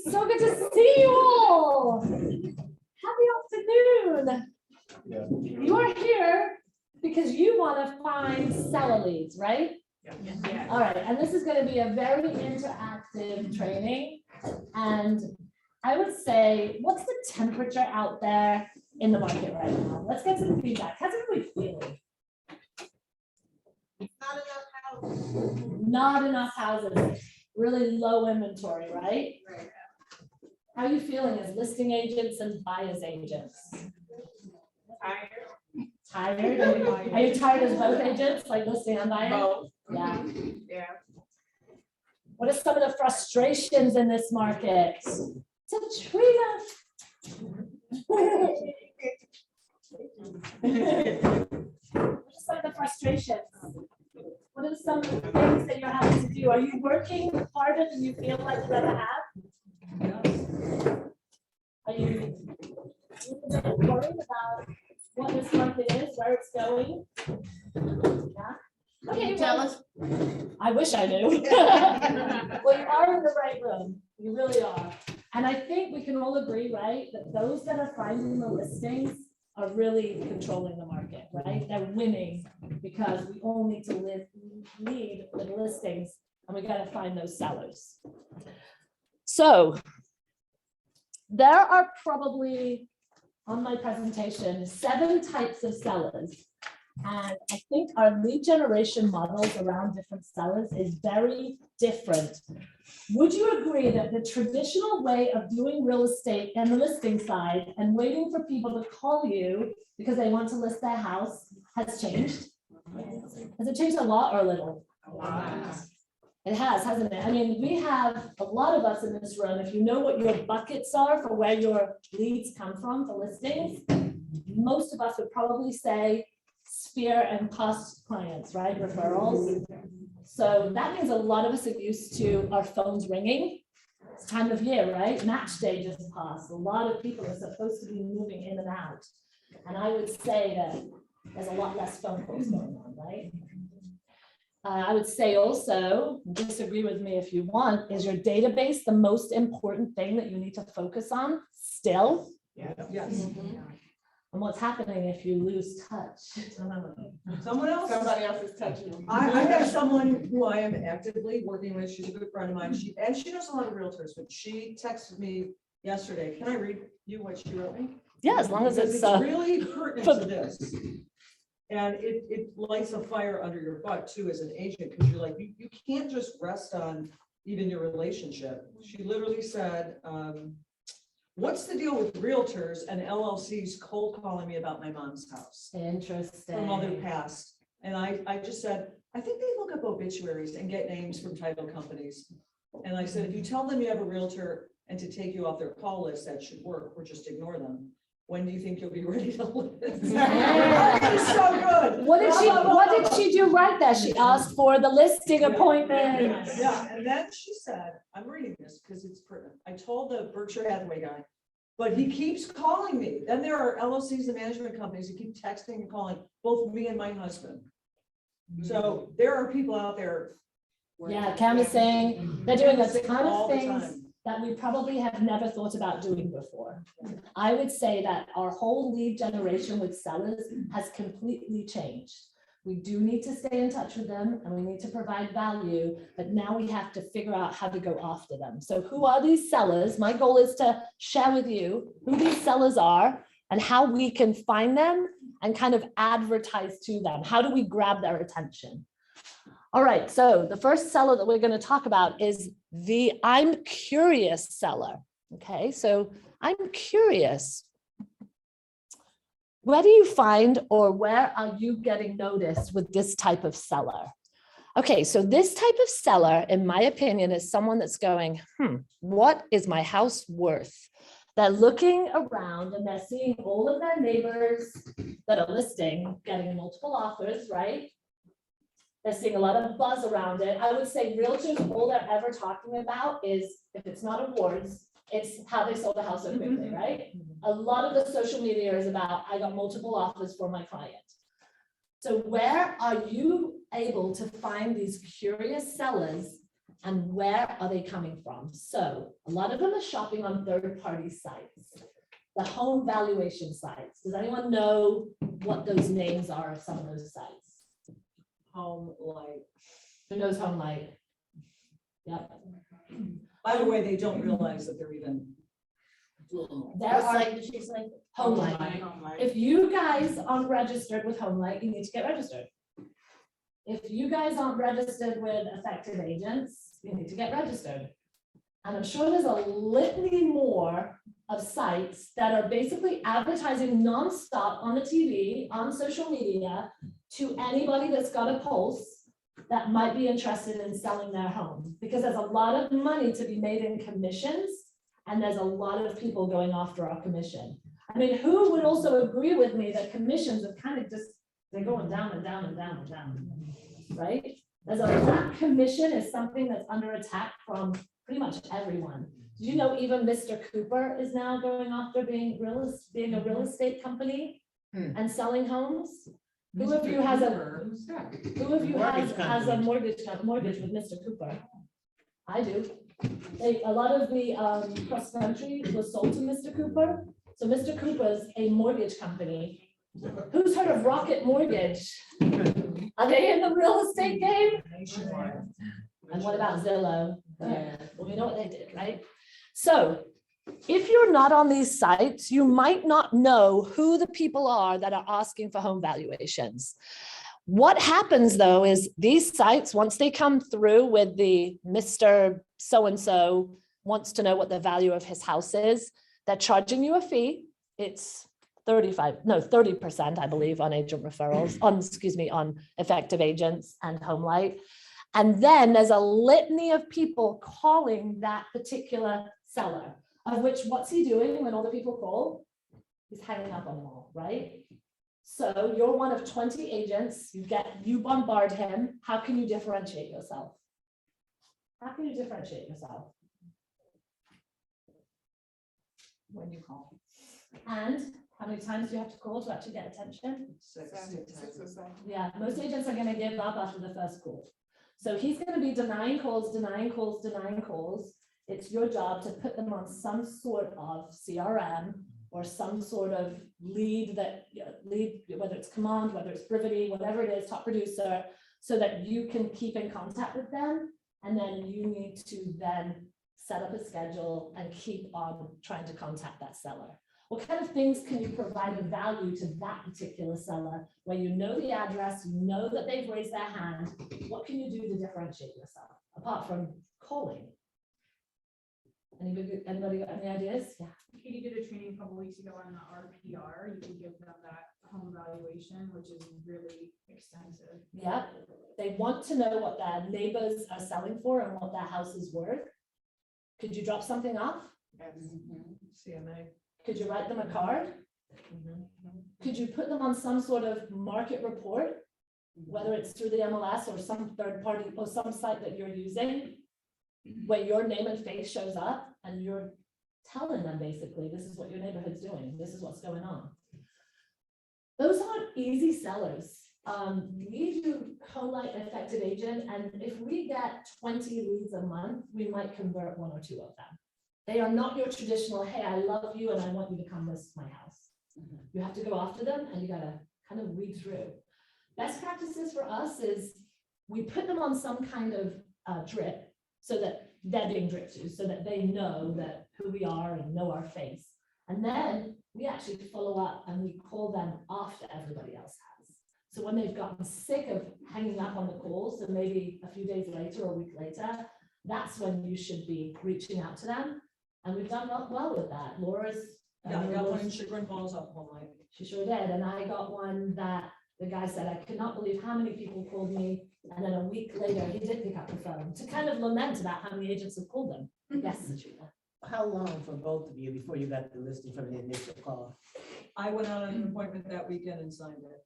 So good to see you all. Happy afternoon. Yeah. You are here because you want to find seller leads, right? Yeah. All right, and this is going to be a very interactive training. And I would say, what's the temperature out there in the market right now? Let's get some feedback. How's everybody feeling? Not enough houses. Really low inventory, right? Right. How are you feeling as listing agents and buyer's agents? Tired? Are you tired as both agents, like listing and buying? Both. Yeah. Yeah. What are some of the frustrations in this market? Tatrina. What are some of the frustrations? What are some of the things that you're having to do? Are you working harder than you feel like you ever have? Are you worried about what this market is, where it's going? Yeah. Okay, Tell us. I wish I knew. Well, you are in the right room. You really are. And I think we can all agree, right, that those that are finding the listings are really controlling the market, right? They're winning because we all need to lead with listings, and we got to find those sellers. So there are probably on my presentation 7 types of sellers. And I think our lead generation models around different sellers is very different. Would you agree that the traditional way of doing real estate and the listing side and waiting for people to call you because they want to list their house has changed? Has it changed a lot or a little? A lot. It has, hasn't it? I mean, we have a lot of us in this room. If you know what your buckets are for where your leads come from for listings, most of us would probably say sphere and past clients, right? Referrals. So that means a lot of us are used to our phones ringing. It's time of year, right? Match day just passed. A lot of people are supposed to be moving in and out. And I would say that there's a lot less phone calls going on, right? I would say also, disagree with me if you want, is your database the most important thing that you need to focus on still? Yeah. Yes. And what's happening if you lose touch? Someone else. Somebody else is touching you. I have someone who I am actively working with. She's a good friend of mine. She knows a lot of realtors, but she texted me yesterday. Can I read you what she wrote me? Yeah, as long as Because it's really pertinent to this. And it lights a fire under your butt too as an agent, because you're like, you can't just rest on even your relationship. She literally said, what's the deal with realtors and LLCs cold calling me about my mom's house? Interesting. Her mother passed. And I just said, I think they look up obituaries and get names from title companies. And I said, if you tell them you have a realtor and to take you off their call list, that should work, or just ignore them. When do you think you'll be ready to list? Yeah. It's so good. What did she do right there? She asked for the listing appointment. Yeah, and then she said, I'm reading this because it's pertinent. I told the Berkshire Hathaway guy, but he keeps calling me. Then there are LLCs and management companies who keep texting and calling both me and my husband. So there are people out there. Yeah, canvassing. They're doing a ton all of the things time. that we probably have never thought about doing before. I would say that our whole lead generation with sellers has completely changed. We do need to stay in touch with them and we need to provide value, but now we have to figure out how to go after them. So who are these sellers? My goal is to share with you who these sellers are and how we can find them and kind of advertise to them. How do we grab their attention? All right, so the first seller that we're going to talk about is the I'm curious seller. Okay, so I'm curious. Where do you find or where are you getting noticed with this type of seller? Okay, so this type of seller, in my opinion, is someone that's going, what is my house worth? They're looking around and they're seeing all of their neighbors that are listing, getting multiple offers, right? They're seeing a lot of buzz around it. I would say realtors, all they're ever talking about is, if it's not awards, it's how they sold the house so quickly, right? A lot of the social media is about, I got multiple offers for my client. So where are you able to find these curious sellers and where are they coming from? So a lot of them are shopping on third-party sites, the home valuation sites. Does anyone know what those names are of some of those sites? Home Light. Who knows Home Light? Yep. By the way, they don't realize that they're even. There are Home Light. If you guys aren't registered with Home Light, you need to get registered. If you guys aren't registered with effective agents, you need to get registered. And I'm sure there's a litany more of sites that are basically advertising nonstop on the TV, on social media, to anybody that's got a pulse that might be interested in selling their home. Because there's a lot of money to be made in commissions, and there's a lot of people going after our commission. I mean, who would also agree with me that commissions are kind of just, they're going down and down and down and down, right? There's a flat commission is something that's under attack from pretty much everyone. Did you know even Mr. Cooper is now going after being a real estate company and selling homes? Who of you has a mortgage with Mr. Cooper? I do. A lot of the cross country was sold to Mr. Cooper. So Mr. Cooper's a mortgage company. Who's heard of Rocket Mortgage? Are they in the real estate game? And what about Zillow? Yeah. Well, we know what they did, right? So if you're not on these sites, you might not know who the people are that are asking for home valuations. What happens though is these sites, once they come through with the Mr. So-and-so wants to know what the value of his house is, they're charging you a fee. It's 30%, I believe, on agent referrals, on effective agents and Home Light. And then there's a litany of people calling that particular seller, of which what's he doing when all the people call? He's hanging up on them all, right? So you're one of 20 agents, you bombard him. How can you differentiate yourself? How can you differentiate yourself? When you call. And how many times do you have to call to actually get attention? Six. Yeah, most agents are going to give up after the first call. So he's going to be denying calls. It's your job to put them on some sort of CRM or some sort of lead, whether it's Command, whether it's Brivity, whatever it is, top producer, so that you can keep in contact with them. And then you need to then set up a schedule and keep on trying to contact that seller. What kind of things can you provide of value to that particular seller where you know the address, you know that they've raised their hand? What can you do to differentiate yourself apart from calling? Anybody got any ideas? Yeah. Katie did a training a couple weeks ago on the RPR. You can give them that home evaluation, which is really extensive. Yeah. They want to know what their neighbors are selling for and what their house is worth. Could you drop something off? Yes. CMA. Could you write them a card? Could you put them on some sort of market report, whether it's through the MLS or some third party or some site that you're using, where your name and face shows up and you're telling them basically, this is what your neighborhood's doing, this is what's going on. Those aren't easy sellers. We do Home Light effective agent, and if we get 20 leads a month, we might convert 1 or 2 of them. They are not your traditional, hey, I love you and I want you to come list my house. You have to go after them and you gotta kind of weed through. Best practices for us is we put them on some kind of drip so that they're being dripped to, so that they know that who we are and know our face. And then we actually follow up and we call them after everybody else has. So when they've gotten sick of hanging up on the calls, and maybe a few days later or a week later, that's when you should be reaching out to them. And we've done well with that. Laura's. Yeah, I got one in Chagrin Falls off Home Light. She sure did. And I got one that the guy said, I could not believe how many people called me. And then a week later, he did pick up the phone to kind of lament about how many agents have called him. Yes, Satrina. How long for both of you before you got the listing from the initial call? I went out on an appointment that weekend and signed it.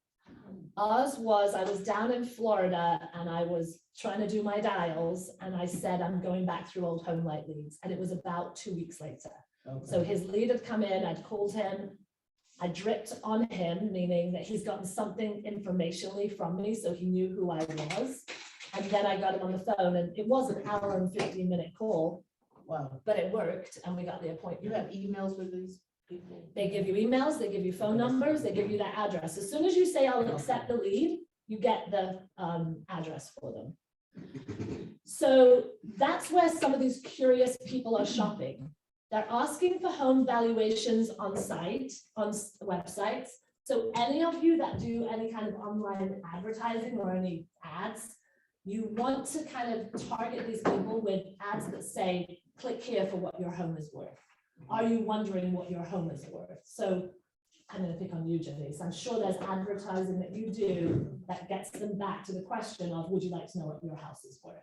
Ours was, I was down in Florida and I was trying to do my dials and I said, I'm going back through old Home Light leads. And it was about 2 weeks later. Okay. So his lead had come in, I'd called him, I dripped on him, meaning that he's gotten something informationally from me, so he knew who I was. And then I got him on the phone, and it was an hour and 15-minute call, Wow. but it worked, and we got the You appointment. have emails with these people? They give you emails, they give you phone numbers, they give you their address. As soon as you say, I'll accept the lead, you get the address for them. So that's where some of these curious people are shopping. They're asking for home valuations on site, on websites. So any of you that do any kind of online advertising or any ads, you want to kind of target these people with ads that say, click here for what your home is worth. Are you wondering what your home is worth? So I'm going to pick on you, Janice. I'm sure there's advertising that you do that gets them back to the question of, would you like to know what your house is worth?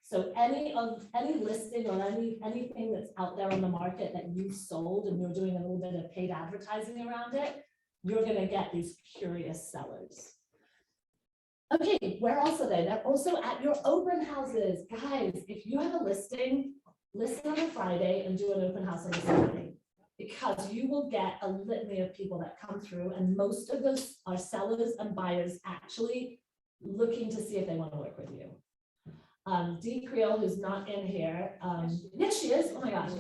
So any listing or anything that's out there on the market that you've sold and you're doing a little bit of paid advertising around it, you're going to get these curious sellers. Okay, where else are they? They're also at your open houses. Guys, if you have a listing, listen on a Friday and do an open house on a Saturday, because you will get a litany of people that come through, and most of those are sellers and buyers actually looking to see if they want to work with you. Dee Creel, who's not in here, yes, she is. Oh my gosh.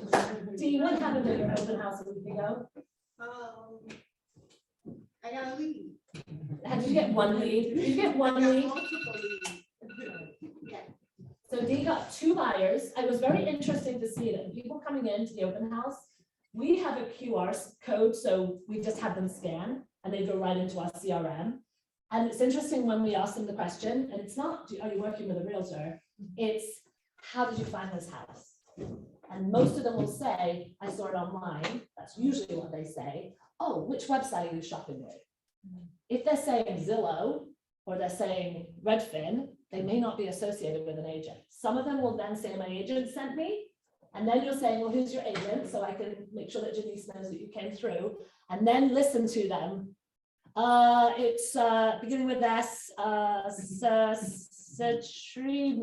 Dee, what happened at your open house a week ago? I got a lead. Did you get one lead? Did you get one lead? Multiple leads. Yeah. So Dee got 2 buyers. It was very interesting to see that people coming into the open house, we have a QR code, so we just have them scan and they go right into our CRM. And it's interesting when we ask them the question, and it's not, are you working with a realtor? It's, how did you find this house? And most of them will say, I saw it online. That's usually what they say. Oh, which website are you shopping with? If they're saying Zillow or they're saying Redfin, they may not be associated with an agent. Some of them will then say, my agent sent me. And then you're saying, well, who's your agent? So I can make sure that Janice knows that you came through, and then listen to them. It's beginning with S, Citrine,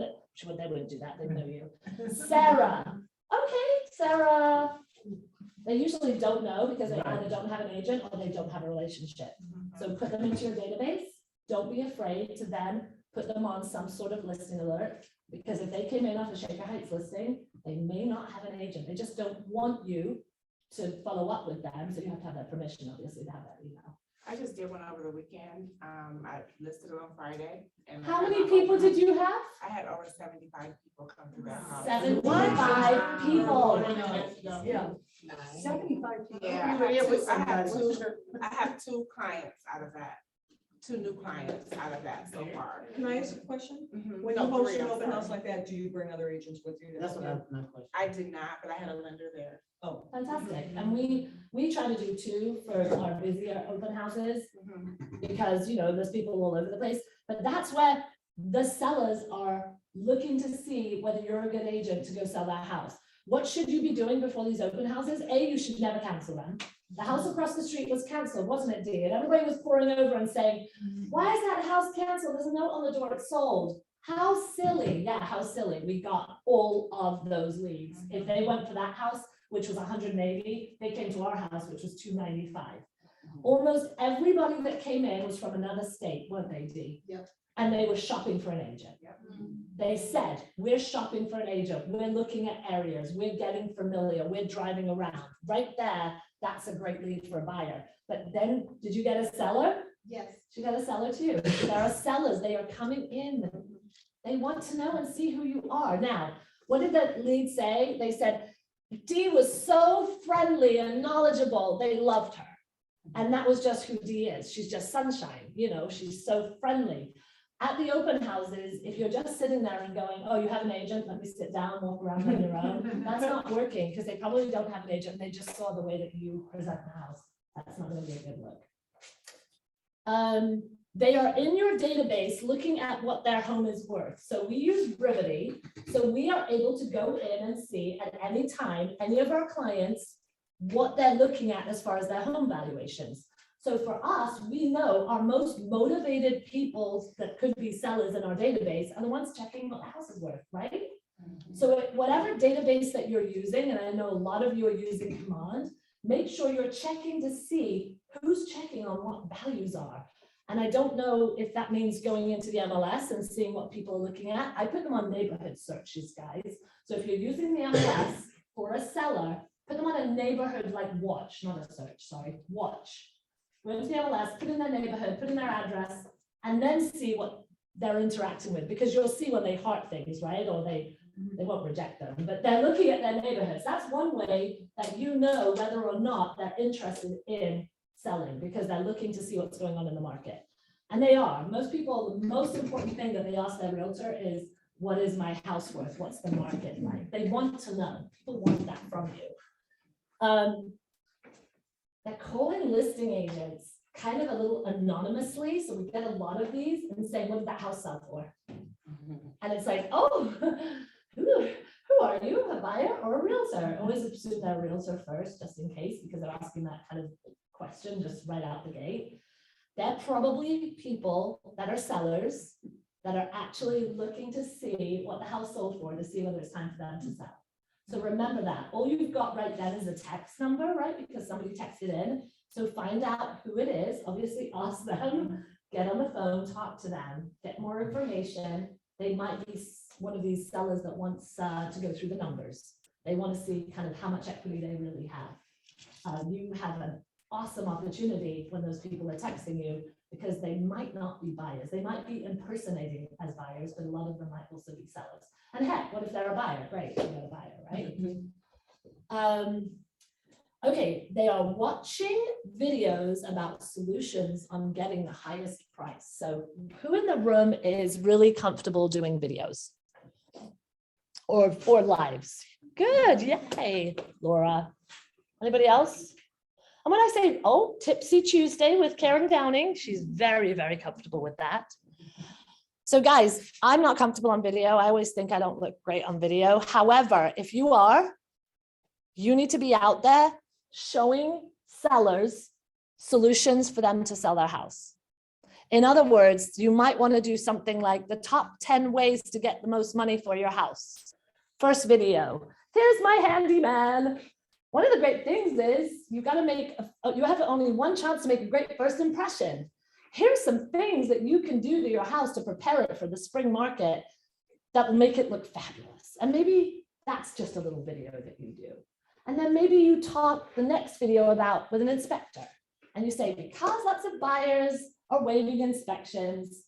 they wouldn't do that, they know you. Sarah, okay, Sarah. They usually don't know because they either don't have an agent or they don't have a relationship. So put them into your database. Don't be afraid to then put them on some sort of listing alert, because if they came in off a Shaker Heights listing, they may not have an agent. They just don't want you to follow up with them. So you have to have that permission, obviously, to have that email. I just did one over the weekend. I listed it on Friday. And How many people did you have? I had over 75 people come through that house. 75 people. Yeah. 75 people. Yeah, I have 2 clients out of that. 2 new clients out of that so far. Can I ask a question? Mhm. When you No, host 3, an I'm open house sorry. like that, do you bring other agents with you? That's what I, my question. I did not, but I had a lender there. Oh, Fantastic. And we try to do 2 for our busier open houses, because, you know, there's people all over the place. But that's where the sellers are looking to see whether you're a good agent to go sell that house. What should you be doing before these open houses? A, you should never cancel them. The house across the street was canceled, wasn't it, Dee? And everybody was pouring over and saying, why is that house canceled? There's a note on the door, it's sold. How silly. Yeah, how silly. We got all of those leads. If they went for that house, which was 180, they came to our house, which was 295. Almost everybody that came in was from another state, weren't they, Dee? Yep. And they were shopping for an agent. They said, we're shopping for an agent. We're looking at areas. We're getting familiar. We're driving around. Right there, that's a great lead for a buyer. But then, did you get a seller? Yes. You got a seller too. There are sellers. They are coming in. They want to know and see who you are. Now, what did the lead say? They said, Dee was so friendly and knowledgeable. They loved her. And that was just who Dee is. She's just sunshine. You know, she's so friendly. At the open houses, if you're just sitting there and going, oh, you have an agent, let me sit down, walk around on your own, that's not working, because they probably don't have an agent. They just saw the way that you present the house. That's not going to be a good look. They are in your database looking at what their home is worth. So we use Brivity. So we are able to go in and see at any time, any of our clients, what they're looking at as far as their home valuations. So for us, we know our most motivated people that could be sellers in our database are the ones checking what the house is worth, right? So whatever database that you're using, and I know a lot of you are using Command, make sure you're checking to see who's checking on what values are. And I don't know if that means going into the MLS and seeing what people are looking at. I put them on neighborhood searches, guys. So if you're using the MLS for a seller, put them on a neighborhood like watch, not a search, sorry, watch. Go into the MLS, put in their neighborhood, put in their address, and then see what they're interacting with, because you'll see when they heart things, right? Or they won't reject them, but they're looking at their neighborhoods. That's one way that you know whether or not they're interested in selling, because they're looking to see what's going on in the market. And they are. Most people, the most important thing that they ask their realtor is, what is my house worth? What's the market like? They want to know. People want that from you. They're calling listing agents kind of a little anonymously. So we get a lot of these and saying, what did that house sell for? And it's like, oh, who are you, a buyer or a realtor? Always assume they're a realtor first, just in case, because they're asking that kind of question just right out the gate. They're probably people that are sellers that are actually looking to see what the house sold for, to see whether it's time for them to sell. So remember that. All you've got right then is a text number, right? Because somebody texted in. So find out who it is, obviously ask them, get on the phone, talk to them, get more information. They might be one of these sellers that wants to go through the numbers. They want to see kind of how much equity they really have. You have an awesome opportunity when those people are texting you, because they might not be buyers. They might be impersonating as buyers, but a lot of them might also be sellers. And heck, what if they're a buyer? Great, you got a buyer, right? Okay, they are watching videos about solutions on getting the highest price. So who in the room is really comfortable doing videos or lives? Good, yay, Laura. Anybody else? And when I say, oh, Tipsy Tuesday with Karen Downing, she's very, very comfortable with that. So guys, I'm not comfortable on video. I always think I don't look great on video. However, if you are, you need to be out there showing sellers solutions for them to sell their house. In other words, you might want to do something like the top 10 ways to get the most money for your house. First video, here's my handyman. One of the great things is you have only one chance to make a great first impression. Here's some things that you can do to your house to prepare it for the spring market that will make it look fabulous. And maybe that's just a little video that you do. And then maybe you talk the next video about with an inspector, and you say, because lots of buyers are waiving inspections,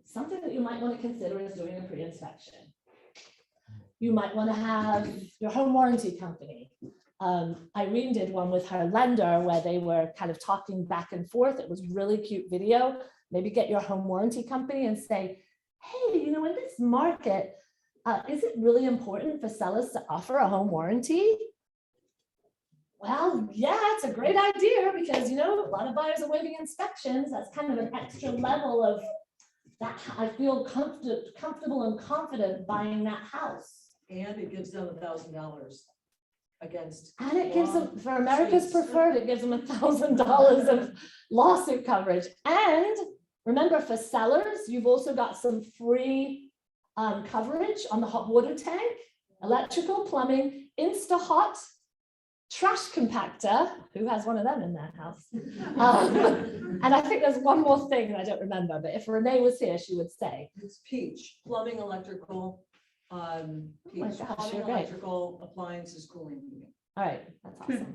something that you might want to consider is doing a pre-inspection. You might want to have your home warranty company. Irene did one with her lender where they were kind of talking back and forth. It was really cute video. Maybe get your home warranty company and say, hey, in this market, is it really important for sellers to offer a home warranty? Well, yeah, it's a great idea because, a lot of buyers are waiving inspections. That's kind of an extra level of that. I feel comfortable and confident buying that house. And it gives them $1,000 against. And it gives them, for America's Preferred, it gives them $1,000 of lawsuit coverage. And remember, for sellers, you've also got some free coverage on the hot water tank, electrical, plumbing, InstaHot, trash compactor. Who has one of them in their house? And I think there's one more thing that I don't remember, but if Renee was here, she would say. It's Peach, plumbing, electrical, Peach, gosh, plumbing, you're great. electrical, appliances, cooling. All right, that's awesome.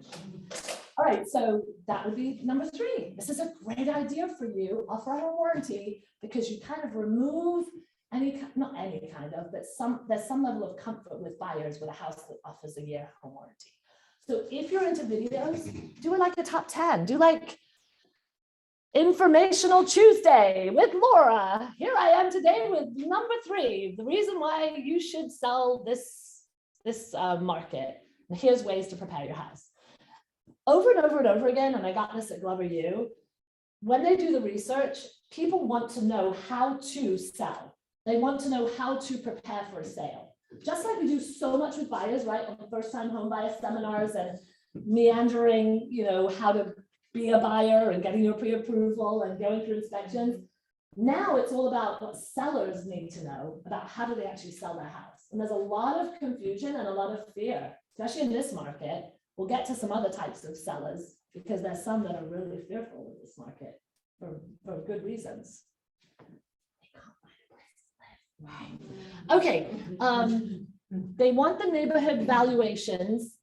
All right, so that would be number 3. This is a great idea for you. Offer a home warranty because you kind of remove not any kind of, but there's some level of comfort with buyers with a house that offers a year home warranty. So if you're into videos, do it like a top 10. Do like Informational Tuesday with Laura. Here I am today with number 3, the reason why you should sell this market. And here's ways to prepare your house. Over and over and over again, and I got this at Glover U, when they do the research, people want to know how to sell. They want to know how to prepare for a sale. Just like we do so much with buyers, right? On the first-time home buyer seminars and meandering, how to be a buyer and getting your pre-approval and going through inspections. Now it's all about what sellers need to know about how do they actually sell their house. And there's a lot of confusion and a lot of fear, especially in this market. We'll get to some other types of sellers because there's some that are really fearful of this market. for good reasons. Okay, they want the neighborhood valuations,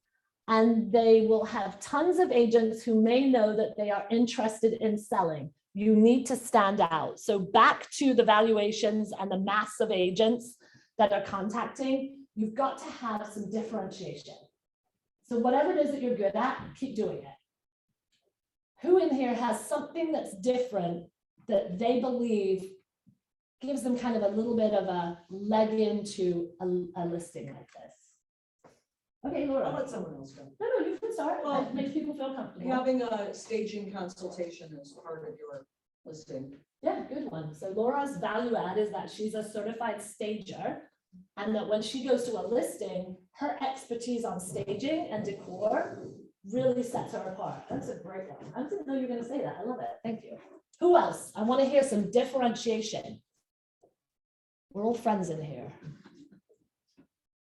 and they will have tons of agents who may know that they are interested in selling. You need to stand out. So back to the valuations and the mass of agents that are contacting, you've got to have some differentiation. So whatever it is that you're good at, keep doing it. Who in here has something that's different that they believe gives them kind of a little bit of a leg into a listing like this? Okay, I'll Laura. let someone else go. No, you can start. Well, That makes people feel comfortable. Having a staging consultation as part of your listing. Yeah, good one. So Laura's value add is that she's a certified stager, and that when she goes to a listing, her expertise on staging and decor really sets her apart. That's a great one. I didn't know you were going to say that. I love it. Thank you. Who else? I want to hear some differentiation. We're all friends in here.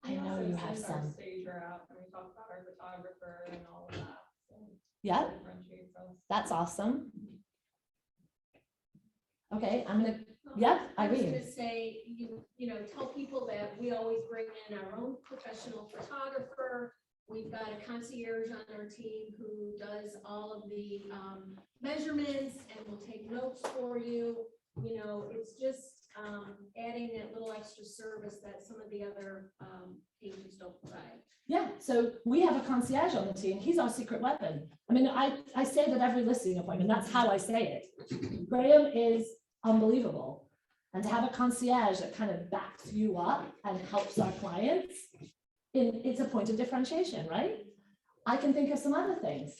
I know you have some. Stager out, and we talked about our photographer and all of that. So Yeah, differentiates us. that's awesome. Okay, I'm gonna, yeah, I was Irene. gonna say, you know, tell people that we always bring in our own professional photographer. We've got a concierge on our team who does all of the measurements and will take notes for you. You know, it's just adding that little extra service that some of the other agents don't provide. Yeah, so we have a concierge on the team. He's our secret weapon. I mean, I say that every listing appointment, that's how I say it. Graham is unbelievable. And to have a concierge that kind of backs you up and helps our clients, it's a point of differentiation, right? I can think of some other things.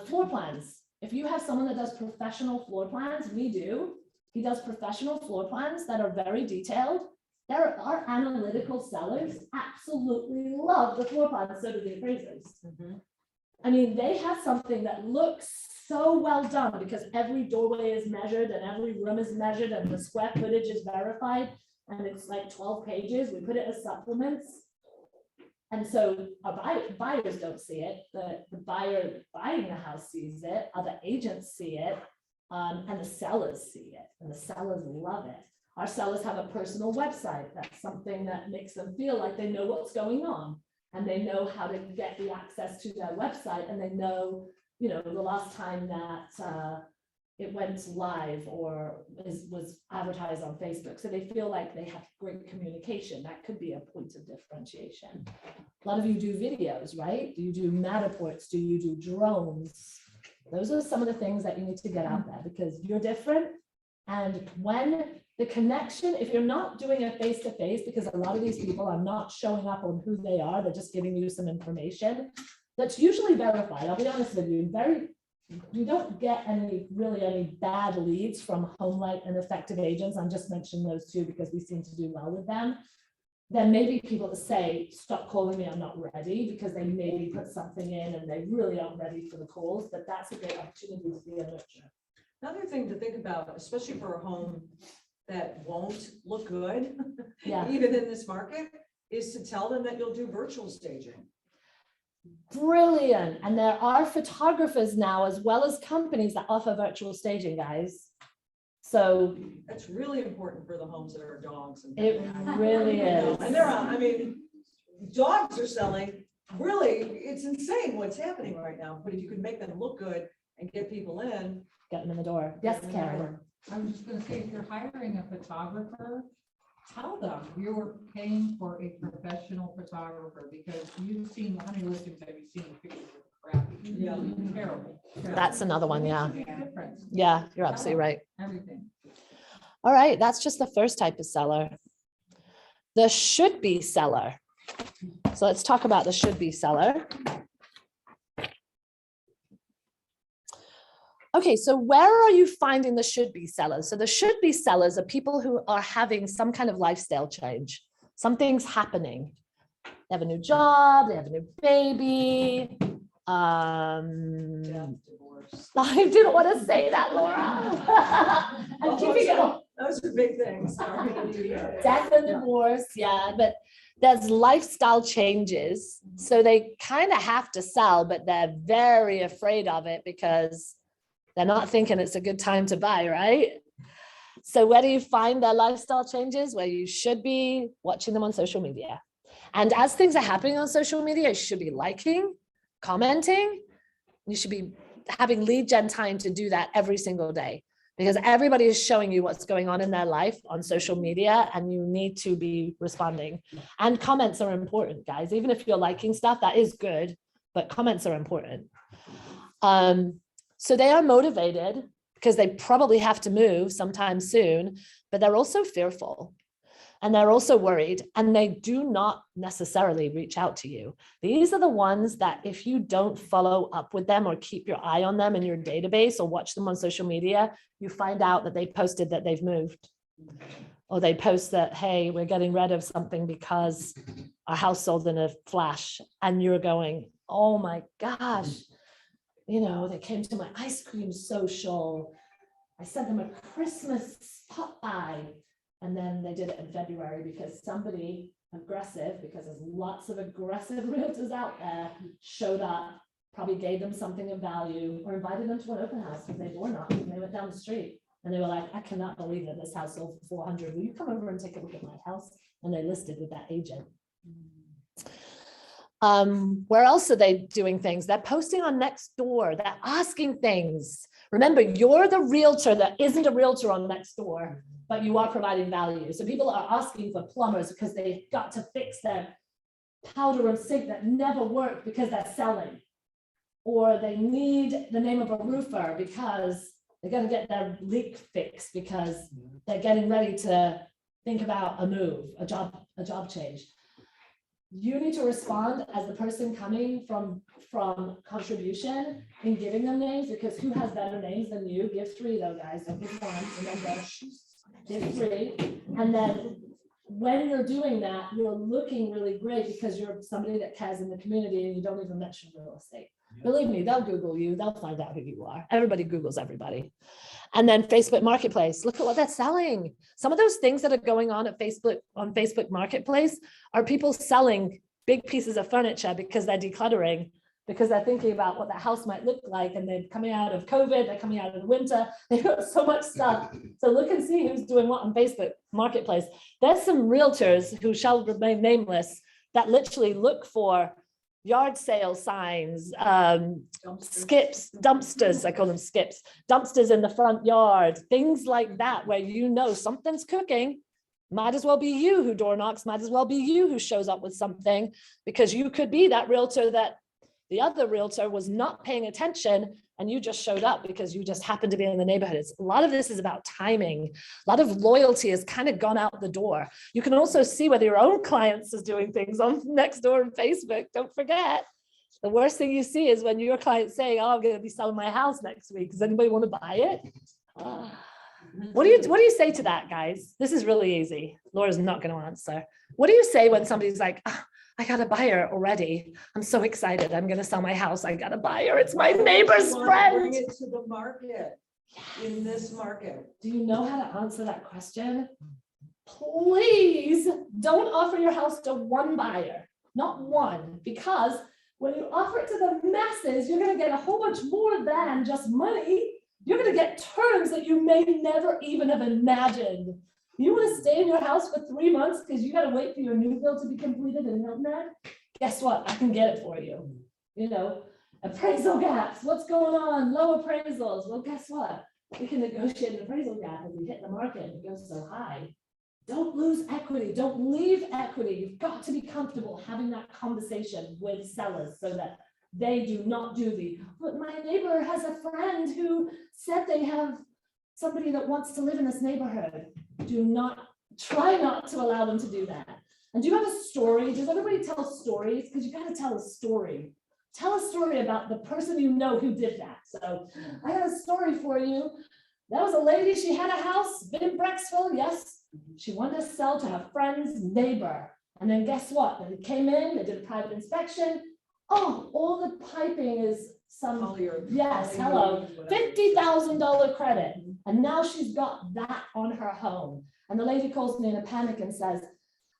Floor plans. If you have someone that does professional floor plans, we do. He does professional floor plans that are very detailed. Our analytical sellers absolutely love the floor plans, so do the appraisers. I mean, they have something that looks so well done because every doorway is measured and every room is measured and the square footage is verified. And it's like 12 pages. We put it as supplements. And so our buyers don't see it. The buyer buying the house sees it. Other agents see it. And the sellers see it. And the sellers love it. Our sellers have a personal website. That's something that makes them feel like they know what's going on. And they know how to get the access to their website. And they know, you know, the last time that it went live or was advertised on Facebook. So they feel like they have great communication. That could be a point of differentiation. A lot of you do videos, right? Do you do Matterports? Do you do drones? Those are some of the things that you need to get out there because you're different. And when the connection, if you're not doing a face-to-face, because a lot of these people are not showing up on who they are, they're just giving you some information that's usually verified. I'll be honest with you, you don't get really any bad leads from HomeLight and Effective Agents. I'm just mentioning those two because we seem to do well with them. Then maybe people that say, stop calling me, I'm not ready, because they maybe put something in and they really aren't ready for the calls, but that's a great opportunity to be a nurturer. Another thing to think about, especially for a home that won't look good, Yeah. even in this market, is to tell them that you'll do virtual staging. Brilliant. And there are photographers now, as well as companies that offer virtual staging, guys. So That's really important for the homes that are dogs. And it really is. And they're on, I mean, dogs are selling, really, it's insane what's happening right now. But if you can make them look good and get people in. Get them in the door. Yes, Karen. I was just gonna say, if you're hiring a photographer, tell them you're paying for a professional photographer, because you've seen, how many listings have you seen? Pictures of crappy, Yeah. terrible. That's another one, yeah. Makes a big difference, Yeah, you're absolutely right. everything. All right, that's just the first type of seller. The should-be seller. So let's talk about the should-be seller. Okay, so where are you finding the should-be sellers? So the should-be sellers are people who are having some kind of lifestyle change. Something's happening. They have a new job, they have a new baby. Divorce. I didn't want to say that, Laura. I'm keeping it. Those are big things. Yeah. Death and divorce, yeah, but there's lifestyle changes. So they kind of have to sell, but they're very afraid of it because They're not thinking it's a good time to buy, right? So where do you find their lifestyle changes? Where you should be watching them on social media. And as things are happening on social media, you should be liking, commenting. You should be having lead gen time to do that every single day, because everybody is showing you what's going on in their life on social media, and you need to be responding. And comments are important, guys. Even if you're liking stuff, that is good, but comments are important. So they are motivated because they probably have to move sometime soon, but they're also fearful. And they're also worried, and they do not necessarily reach out to you. These are the ones that if you don't follow up with them or keep your eye on them in your database or watch them on social media, you find out that they posted that they've moved. Or they post that, hey, we're getting rid of something because our house sold in a flash. And you're going, oh my gosh, you know, they came to my ice cream social. I sent them a Christmas pot buy. And then they did it in February because somebody aggressive, because there's lots of aggressive realtors out there, showed up, probably gave them something of value, or invited them to an open house because they door knocked and they went down the street. And they were like, I cannot believe that this house sold for 400. Will you come over and take a look at my house? And they listed with that agent. Where else are they doing things? They're posting on Nextdoor. They're asking things. Remember, you're the realtor that isn't a realtor on Nextdoor, but you are providing value. So people are asking for plumbers because they've got to fix their powder and sink that never work because they're selling. Or they need the name of a roofer because they're going to get their leak fixed because they're getting ready to think about a move, a job change. You need to respond as the person coming from contribution and giving them names, because who has better names than you? Give 3 though, guys. Don't give 1. Remember, give 3. And then when you're doing that, you're looking really great because you're somebody that cares in the community and you don't even mention real estate. Believe me, they'll Google you. They'll find out who you are. Everybody Googles everybody. And then Facebook Marketplace, look at what they're selling. Some of those things that are going on at Facebook Marketplace are people selling big pieces of furniture because they're decluttering, because they're thinking about what the house might look like, and they're coming out of COVID, they're coming out of the winter, they've got so much stuff. So look and see who's doing what on Facebook Marketplace. There's some realtors who shall remain nameless that literally look for yard sale signs, skips, dumpsters, I call them skips, dumpsters in the front yard, things like that, where you know something's cooking. Might as well be you who door knocks, might as well be you who shows up with something, because you could be that realtor that the other realtor was not paying attention and you just showed up because you just happened to be in the neighborhood. A lot of this is about timing. A lot of loyalty has kind of gone out the door. You can also see whether your own clients is doing things on Nextdoor and Facebook. Don't forget, the worst thing you see is when your client's saying, oh, I'm going to be selling my house next week. Does anybody want to buy it? What do you say to that, guys? This is really easy. Laura's not going to answer. What do you say when somebody's like, oh, I got a buyer already. I'm so excited. I'm going to sell my house. I got a buyer. It's my neighbor's friend. Bring it to the market. In this market. Do you know how to answer that question? Please don't offer your house to one buyer, not one, because when you offer it to the masses, you're going to get a whole bunch more than just money. You're going to get terms that you may never even have imagined. You want to stay in your house for 3 months because you got to wait for your new build to be completed in Hilton Head? Guess what? I can get it for you. You know, appraisal gaps. What's going on? Low appraisals. Well, guess what? We can negotiate an appraisal gap if we hit the market and it goes so high. Don't lose equity. Don't leave equity. You've got to be comfortable having that conversation with sellers so that they do not do but my neighbor has a friend who said they have somebody that wants to live in this neighborhood. Try not to allow them to do that. And do you have a story? Does everybody tell stories? Because you got to tell a story. Tell a story about the person you know who did that. So I have a story for you. That was a lady, she had a house in Brecksville, yes. She wanted to sell to her friend's neighbor. And then guess what? They came in, they did a private inspection. Oh, all the piping is yes, hello, $50,000 credit. And now she's got that on her home. And the lady calls me in a panic and says,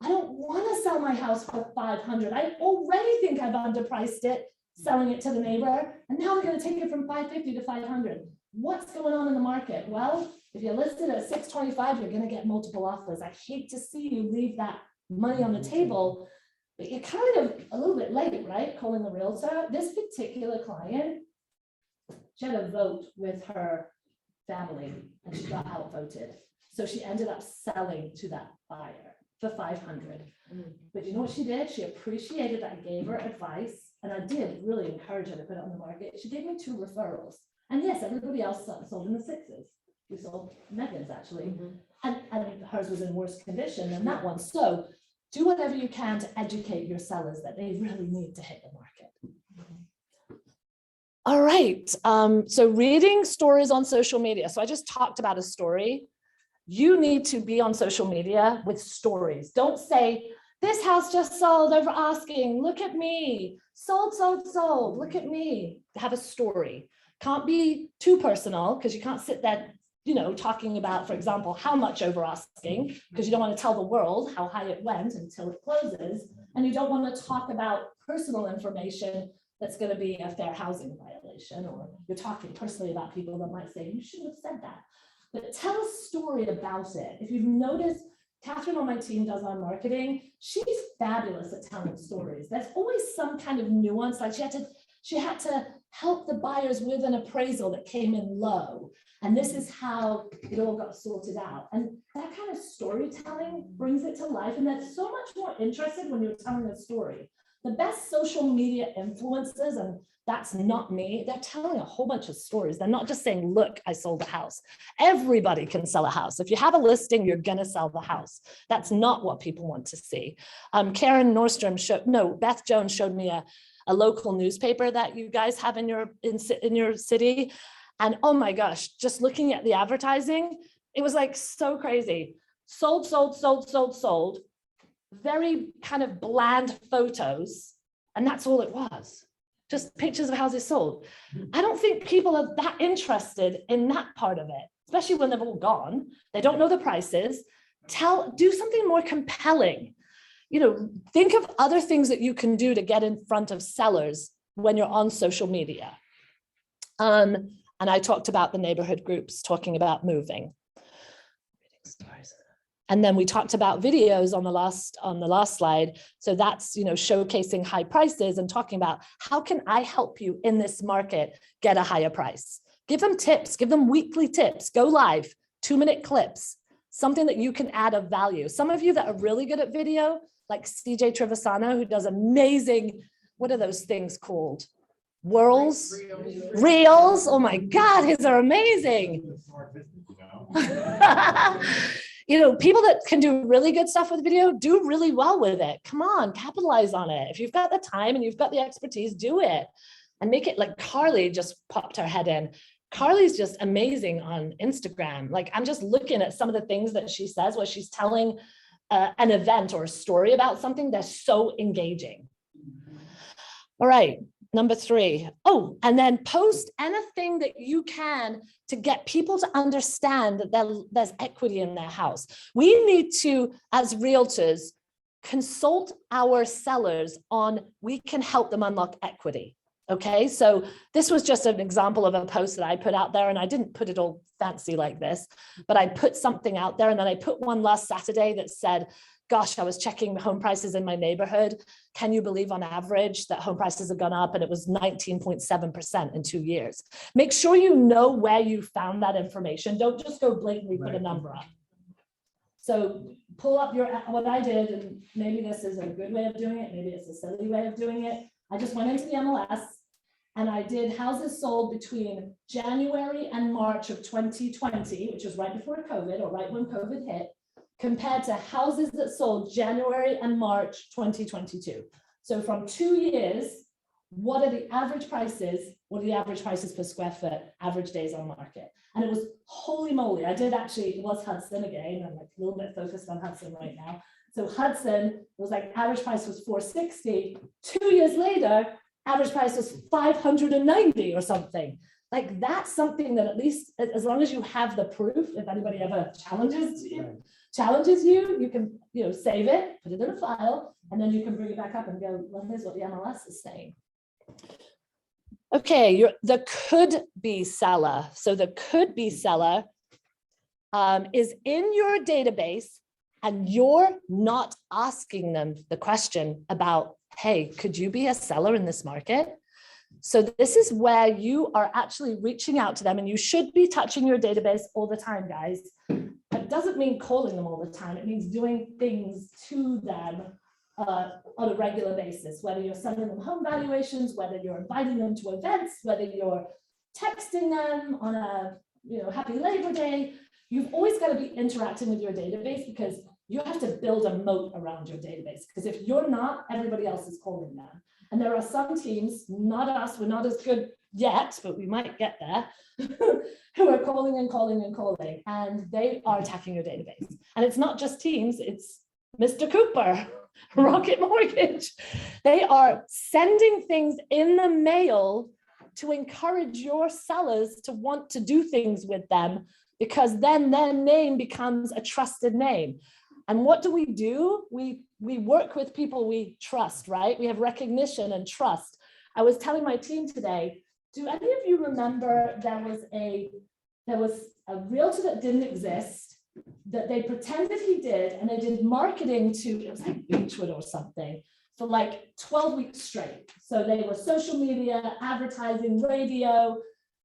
I don't want to sell my house for $500. I already think I've underpriced it, selling it to the neighbor. And now I'm going to take it from $550 to $500. what's going on in the market? Well, if you're listed at 625, you're gonna get multiple offers. I hate to see you leave that money on the table, but you're kind of a little bit late, right? Calling the realtor. This particular client, she had a vote with her family and she got outvoted. So she ended up selling to that buyer for 500. But you know what she did? She appreciated that I gave her advice, and I did really encourage her to put it on the market. She gave me 2 referrals. And yes, everybody else sold in the 6s. We sold Megan's actually, and hers was in worse condition than that one. So do whatever you can to educate your sellers that they really need to hit the market. All right, so reading stories on social media. So I just talked about a story. You need to be on social media with stories. Don't say, this house just sold over asking, look at me, sold, sold, sold, look at me. Have a story. Can't be too personal because you can't sit there, talking about, for example, how much over asking, because you don't want to tell the world how high it went until it closes. And you don't want to talk about personal information that's going to be a fair housing violation, or you're talking personally about people that might say, you shouldn't have said that. But tell a story about it. If you've noticed, Catherine on my team does our marketing. She's fabulous at telling stories. There's always some kind of nuance, like she had to help the buyers with an appraisal that came in low. And this is how it all got sorted out. And that kind of storytelling brings it to life. And that's so much more interested when you're telling a story. The best social media influencers, and that's not me, they're telling a whole bunch of stories. They're not just saying, look, I sold a house. Everybody can sell a house. If you have a listing, you're gonna sell the house. That's not what people want to see. Karen Nordstrom Beth Jones showed me a local newspaper that you guys have in your city. And oh my gosh, just looking at the advertising, it was like so crazy. Sold, sold, sold, sold, sold. Very kind of bland photos. And that's all it was. Just pictures of houses sold. I don't think people are that interested in that part of it, especially when they've all gone. They don't know the prices. Do something more compelling. Think of other things that you can do to get in front of sellers when you're on social media. And I talked about the neighborhood groups talking about moving. And then we talked about videos on the last slide. So that's, showcasing high prices and talking about how can I help you in this market get a higher price? Give them tips, give them weekly tips, go live, 2-minute clips, something that you can add of value. Some of you that are really good at video, like CJ Trevisano, who does amazing, what are those things called? Reels. Oh my God, his are amazing. People that can do really good stuff with video do really well with it. Come on, capitalize on it. If you've got the time and you've got the expertise, do it and make it. Like Carly just popped her head in. Carly's just amazing on Instagram. Like I'm just looking at some of the things that she says where she's telling an event or a story about something that's so engaging. All right. Number 3. Oh, and then post anything that you can to get people to understand that there's equity in their house. We need to, as realtors, consult our sellers on we can help them unlock equity. Okay, so this was just an example of a post that I put out there, and I didn't put it all fancy like this, but I put something out there, and then I put one last Saturday that said, gosh, I was checking home prices in my neighborhood. Can you believe on average that home prices have gone up? And it was 19.7% in 2 years. Make sure you know where you found that information. Don't just go blatantly put a number up. So pull up what I did, and maybe this is a good way of doing it. Maybe it's a silly way of doing it. I just went into the MLS and I did houses sold between January and March of 2020, which was right before COVID or right when COVID hit, compared to houses that sold January and March 2022. So from 2 years, what are the average prices? What are the average prices per square foot, average days on market? And it was holy moly. It was Hudson again. I'm like a little bit focused on Hudson right now. So Hudson was like, average price was $460. 2 years later, average price was $590 or something. Like that's something that at least, as long as you have the proof, if anybody ever challenges you, you can, save it, put it in a file, and then you can bring it back up and go, well, here's what the MLS is saying. Okay, the could be seller. So the could be seller is in your database and you're not asking them the question about, hey, could you be a seller in this market? So this is where you are actually reaching out to them, and you should be touching your database all the time, guys. That doesn't mean calling them all the time. It means doing things to them on a regular basis, whether you're sending them home valuations, whether you're inviting them to events, whether you're texting them on a happy Labor Day. You've always got to be interacting with your database, because you have to build a moat around your database, because if you're not, everybody else is calling them. And there are some teams, not us, we're not as good yet, but we might get there, who are calling and calling and calling, and they are attacking your database. And it's not just teams, it's Mr. Cooper, Rocket Mortgage. They are sending things in the mail to encourage your sellers to want to do things with them, because then their name becomes a trusted name. And what do? We work with people we trust, right? We have recognition and trust. I was telling my team today, do any of you remember there was a realtor that didn't exist, that they pretended he did, and they did marketing to, it was like Beechwood or something, for like 12 weeks straight. So they were social media, advertising, radio,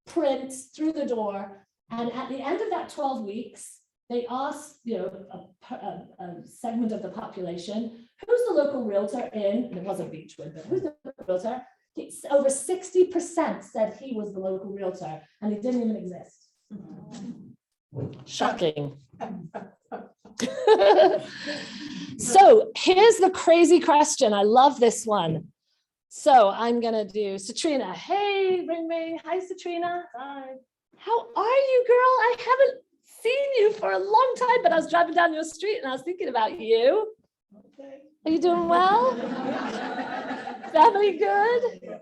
print, through the door. And at the end of that 12 weeks, they asked, a segment of the population, who's the local realtor in, and it wasn't Beechwood, but who's the realtor? Over 60% said he was the local realtor, and he didn't even exist. Shocking. So here's the crazy question. I love this one. So I'm gonna do Satrina. Hey, ring ring. Hi, Satrina. Hi. How are you, girl? I haven't seen you for a long time, but I was driving down your street and I was thinking about you. Okay. Are you doing well? Family good?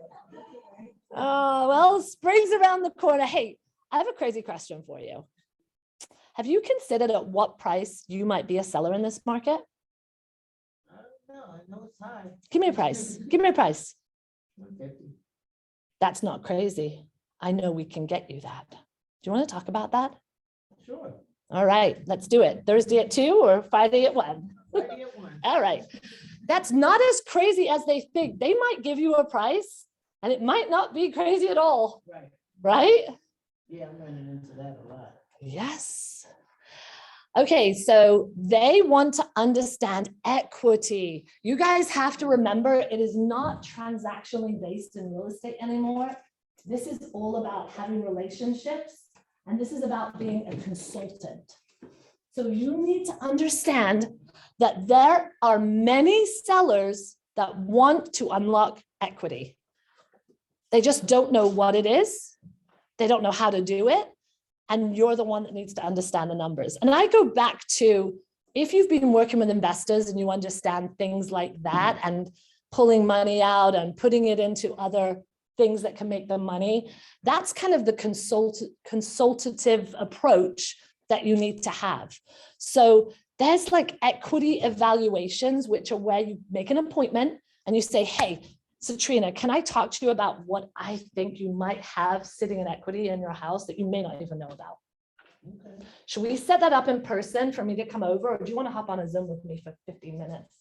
Oh, well, spring's around the corner. Hey, I have a crazy question for you. Have you considered at what price you might be a seller in this market? I don't know. I know it's high. Give me a price. Give me a price. 150. That's not crazy. I know we can get you that. Do you want to talk about that? Sure. All right, let's do it. Thursday at 2 or Friday at 1? Friday at 1. All right. That's not as crazy as they think. They might give you a price and it might not be crazy at all. Right. Right? Yeah, I'm running into that a lot. Yes. Okay, so they want to understand equity. You guys have to remember, it is not transactionally based in real estate anymore. This is all about having relationships, and this is about being a consultant. So you need to understand that there are many sellers that want to unlock equity. They just don't know what it is. They don't know how to do it. And you're the one that needs to understand the numbers. And I go back to, if you've been working with investors and you understand things like that and pulling money out and putting it into other things that can make them money, that's kind of the consultative approach that you need to have. So there's like equity evaluations, which are where you make an appointment and you say, hey, Satrina, can I talk to you about what I think you might have sitting in equity in your house that you may not even know about? Okay. Should we set that up in person for me to come over, or do you want to hop on a Zoom with me for 15 minutes?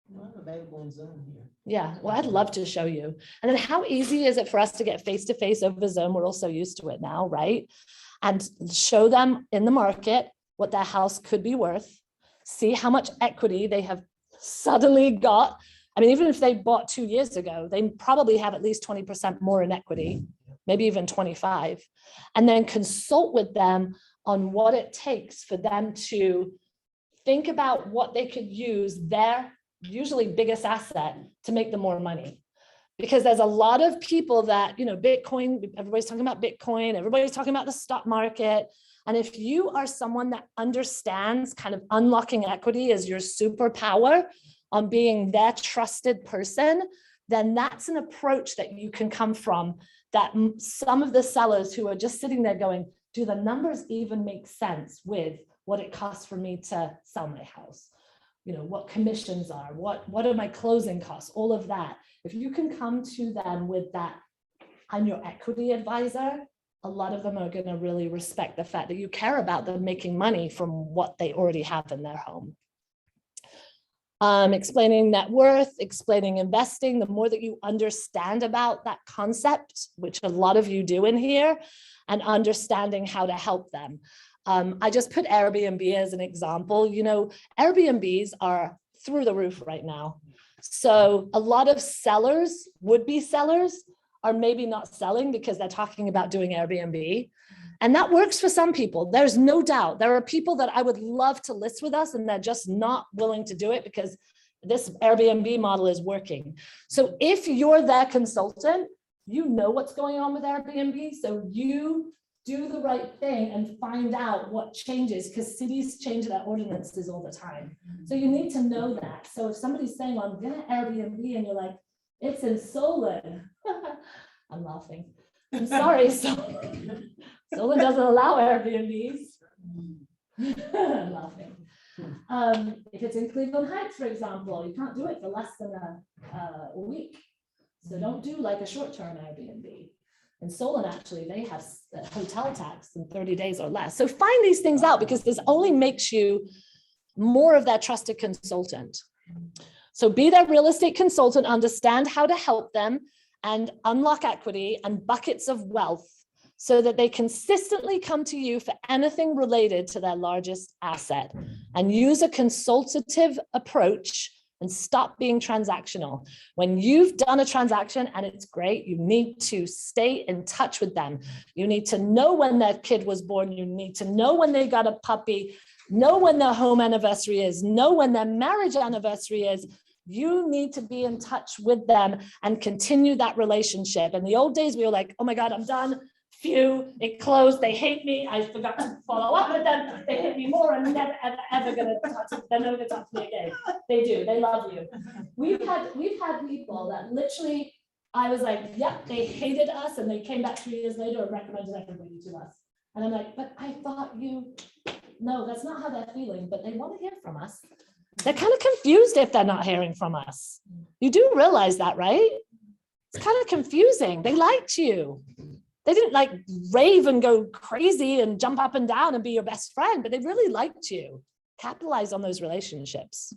Well, I'm available on Zoom here. Yeah, well, I'd love to show you. And then how easy is it for us to get face-to-face over Zoom? We're all so used to it now, right? And show them in the market what their house could be worth, see how much equity they have suddenly got. I mean, even if they bought 2 years ago, they probably have at least 20% more in equity, maybe even 25, and then consult with them on what it takes for them to think about what they could use their usually biggest asset to make them more money. Because there's a lot of people that, Bitcoin, everybody's talking about Bitcoin, everybody's talking about the stock market. And if you are someone that understands kind of unlocking equity as your superpower on being that trusted person, then that's an approach that you can come from, that some of the sellers who are just sitting there going, do the numbers even make sense with what it costs for me to sell my house? What commissions are, what are my closing costs, all of that. If you can come to them with that I'm your equity advisor, a lot of them are going to really respect the fact that you care about them making money from what they already have in their home. Explaining net worth, explaining investing, the more that you understand about that concept, which a lot of you do in here, and understanding how to help them. I just put Airbnb as an example. You know, Airbnbs are through the roof right now. So a lot of sellers, would-be sellers, are maybe not selling because they're talking about doing Airbnb. And that works for some people. There's no doubt. There are people that I would love to list with us and they're just not willing to do it because this Airbnb model is working. So if you're their consultant, you know what's going on with Airbnb. So you do the right thing and find out what changes, because cities change their ordinances all the time. So you need to know that. So if somebody's saying, well, I'm gonna Airbnb, and you're like, it's in Solon. I'm laughing. I'm sorry, Solon doesn't allow Airbnbs. I'm laughing. If it's in Cleveland Heights, for example, you can't do it for less than a week. So don't do like a short-term Airbnb. In Solon, actually, they have a hotel tax in 30 days or less. So find these things out, because this only makes you more of that trusted consultant. So be that real estate consultant, understand how to help them and unlock equity and buckets of wealth so that they consistently come to you for anything related to their largest asset, and use a consultative approach and stop being transactional. When you've done a transaction and it's great, you need to stay in touch with them. You need to know when that kid was born. You need to know when they got a puppy, know when their home anniversary is, know when their marriage anniversary is. You need to be in touch with them and continue that relationship. In the old days, we were like, oh my God, I'm done. Phew, it closed. They hate me. I forgot to follow up with them. They hate me more. I'm never, ever going to talk to them. They're never going to talk to me again. They do. They love you. We've had people that literally, I was like, yep, they hated us. And they came back 3 years later and recommended everybody to us. And I'm like, but I thought no, that's not how they're feeling, but they want to hear from us. They're kind of confused if they're not hearing from us. You do realize that, right? It's kind of confusing. They liked you. They didn't like rave and go crazy and jump up and down and be your best friend, but they really liked you. Capitalize on those relationships.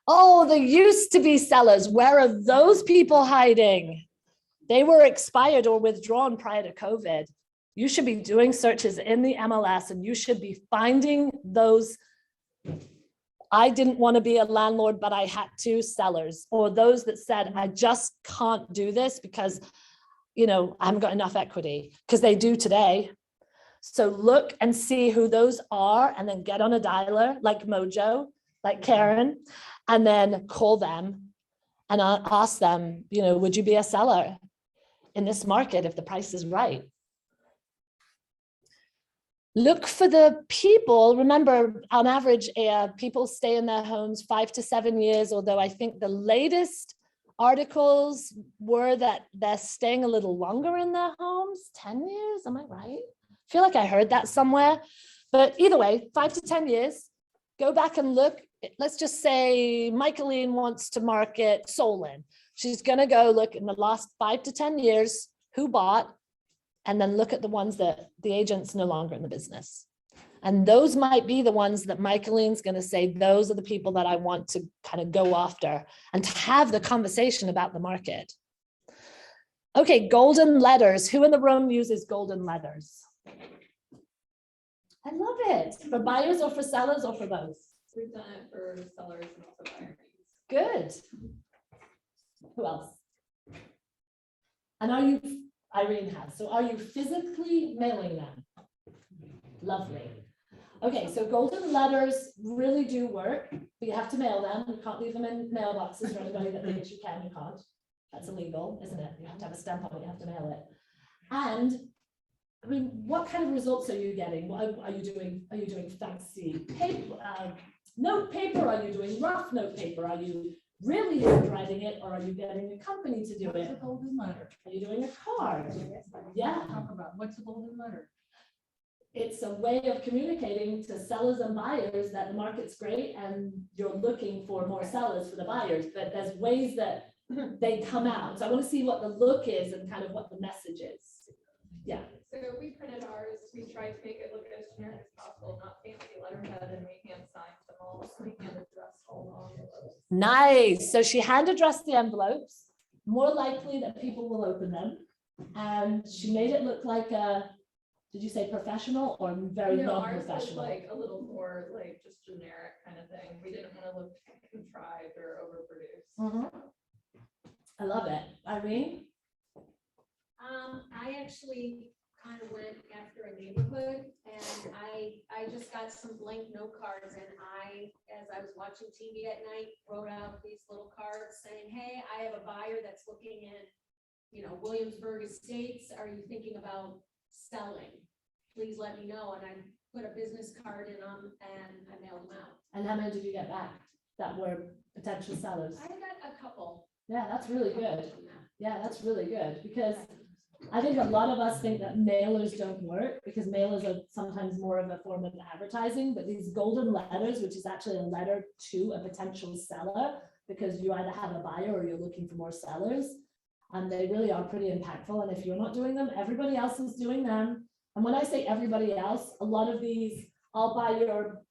Oh, there used to be sellers. Where are those people hiding? They were expired or withdrawn prior to COVID. You should be doing searches in the MLS and you should be finding those I didn't want to be a landlord, but I had to sellers, or those that said, I just can't do this because I haven't got enough equity, because they do today. So look and see who those are, and then get on a dialer like Mojo, like Karen, and then call them and ask them, would you be a seller in this market if the price is right? Look for the people. Remember, on average, people stay in their homes 5 to 7 years, although I think the latest articles were that they're staying a little longer in their homes, 10 years, am I right? I feel like I heard that somewhere, but either way, 5 to 10 years, go back and look. Let's just say Michaeline wants to market Solon. She's gonna go look in the last 5 to 10 years, who bought, and then look at the ones that the agent's no longer in the business. And those might be the ones that Michaeline's going to say, those are the people that I want to kind of go after, and to have the conversation about the market. Okay, golden letters. Who in the room uses golden letters? I love it. For buyers or for sellers or for both? We've done it for sellers and also buyers. Good. Who else? And Irene has. So are you physically mailing them? Lovely. Okay, so golden letters really do work, but you have to mail them. You can't leave them in mailboxes for anybody that thinks you can. You can't. That's illegal, isn't it? You have to have a stamp on it. You have to mail it. And I mean, what kind of results are you getting? What are you doing? Are you doing fancy paper, note paper? Are you doing rough note paper? Are you really handwriting it, or are you getting a company to do What's a it? golden letter? Are you doing a card? Yeah. Talk about what's a golden letter? It's a way of communicating to sellers and buyers that the market's great and you're looking for more sellers for the buyers. But there's ways that they come out. So I want to see what the look is and kind of what the message is. Yeah. So we printed ours, we tried to make it look as generic as possible, not fancy letterhead, and we hand signed them all, so we hand addressed all along the envelopes. Nice. So she hand addressed the envelopes, more likely that people will open them. And she made it look like a, did you say professional or very No, ours was non-professional? like a little more like just generic kind of thing. We didn't want to look contrived or overproduced. Mhm. I love it. Irene? I actually kind of went after a neighborhood and I just got some blank note cards and as I was watching TV at night, wrote out these little cards saying, hey, I have a buyer that's looking in, Williamsburg Estates. Are you thinking about selling? Please let me know. And I put a business card in them and I mailed them out. And how many did you get back that were potential sellers? I got a couple. Yeah, that's really good. Yeah, that's really good because I think a lot of us think that mailers don't work because mailers are sometimes more of a form of advertising, but these golden letters, which is actually a letter to a potential seller, because you either have a buyer or you're looking for more sellers, and they really are pretty impactful. And if you're not doing them, everybody else is doing them. And when I say everybody else, a lot of these, I'll buy your,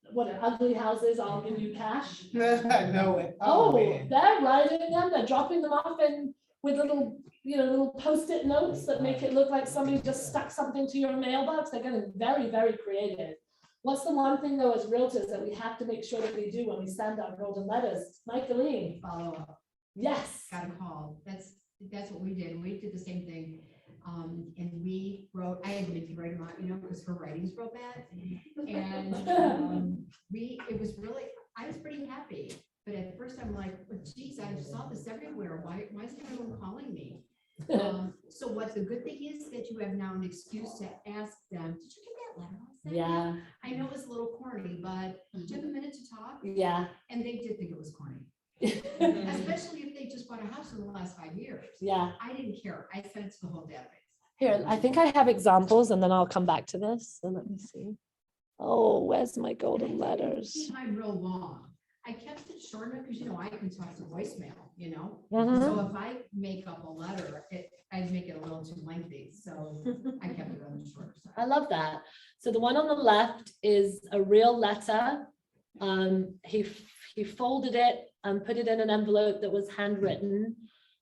ugly houses, I'll give you cash. No way. Oh, Man. they're writing them, they're dropping them off in with little, little Post-it notes that make it look like somebody just stuck something to your mailbox. They're getting very, very creative. What's the one thing though as realtors that we have to make sure that we do when we send out golden letters? Michaeline? Follow up, Yes. got a call. That's what we did. We did the same thing. And we wrote, I had to make the right amount, because her writing's real bad. And it was really, I was pretty happy. But at first I'm like, oh, geez, I saw this everywhere. Why isn't everyone calling me? So what the good thing is that you have now an excuse to ask them, did you get that letter? I sent you?" Yeah. I know it's a little corny, but do you have a minute to talk? Yeah. And they did think it was corny. Especially if they just bought a house in the last 5 years. Yeah. I didn't care. I sent it to the whole database. Here, I think I have examples and then I'll come back to this. So let me see. Oh, where's my golden letters? Keep mine real long. I kept it short enough because I can talk to voicemail, Mhm. So if I make up a letter, I'd make it a little too lengthy. So I kept it on the shorter side. I love that. So the one on the left is a real letter. He folded it and put it in an envelope that was handwritten.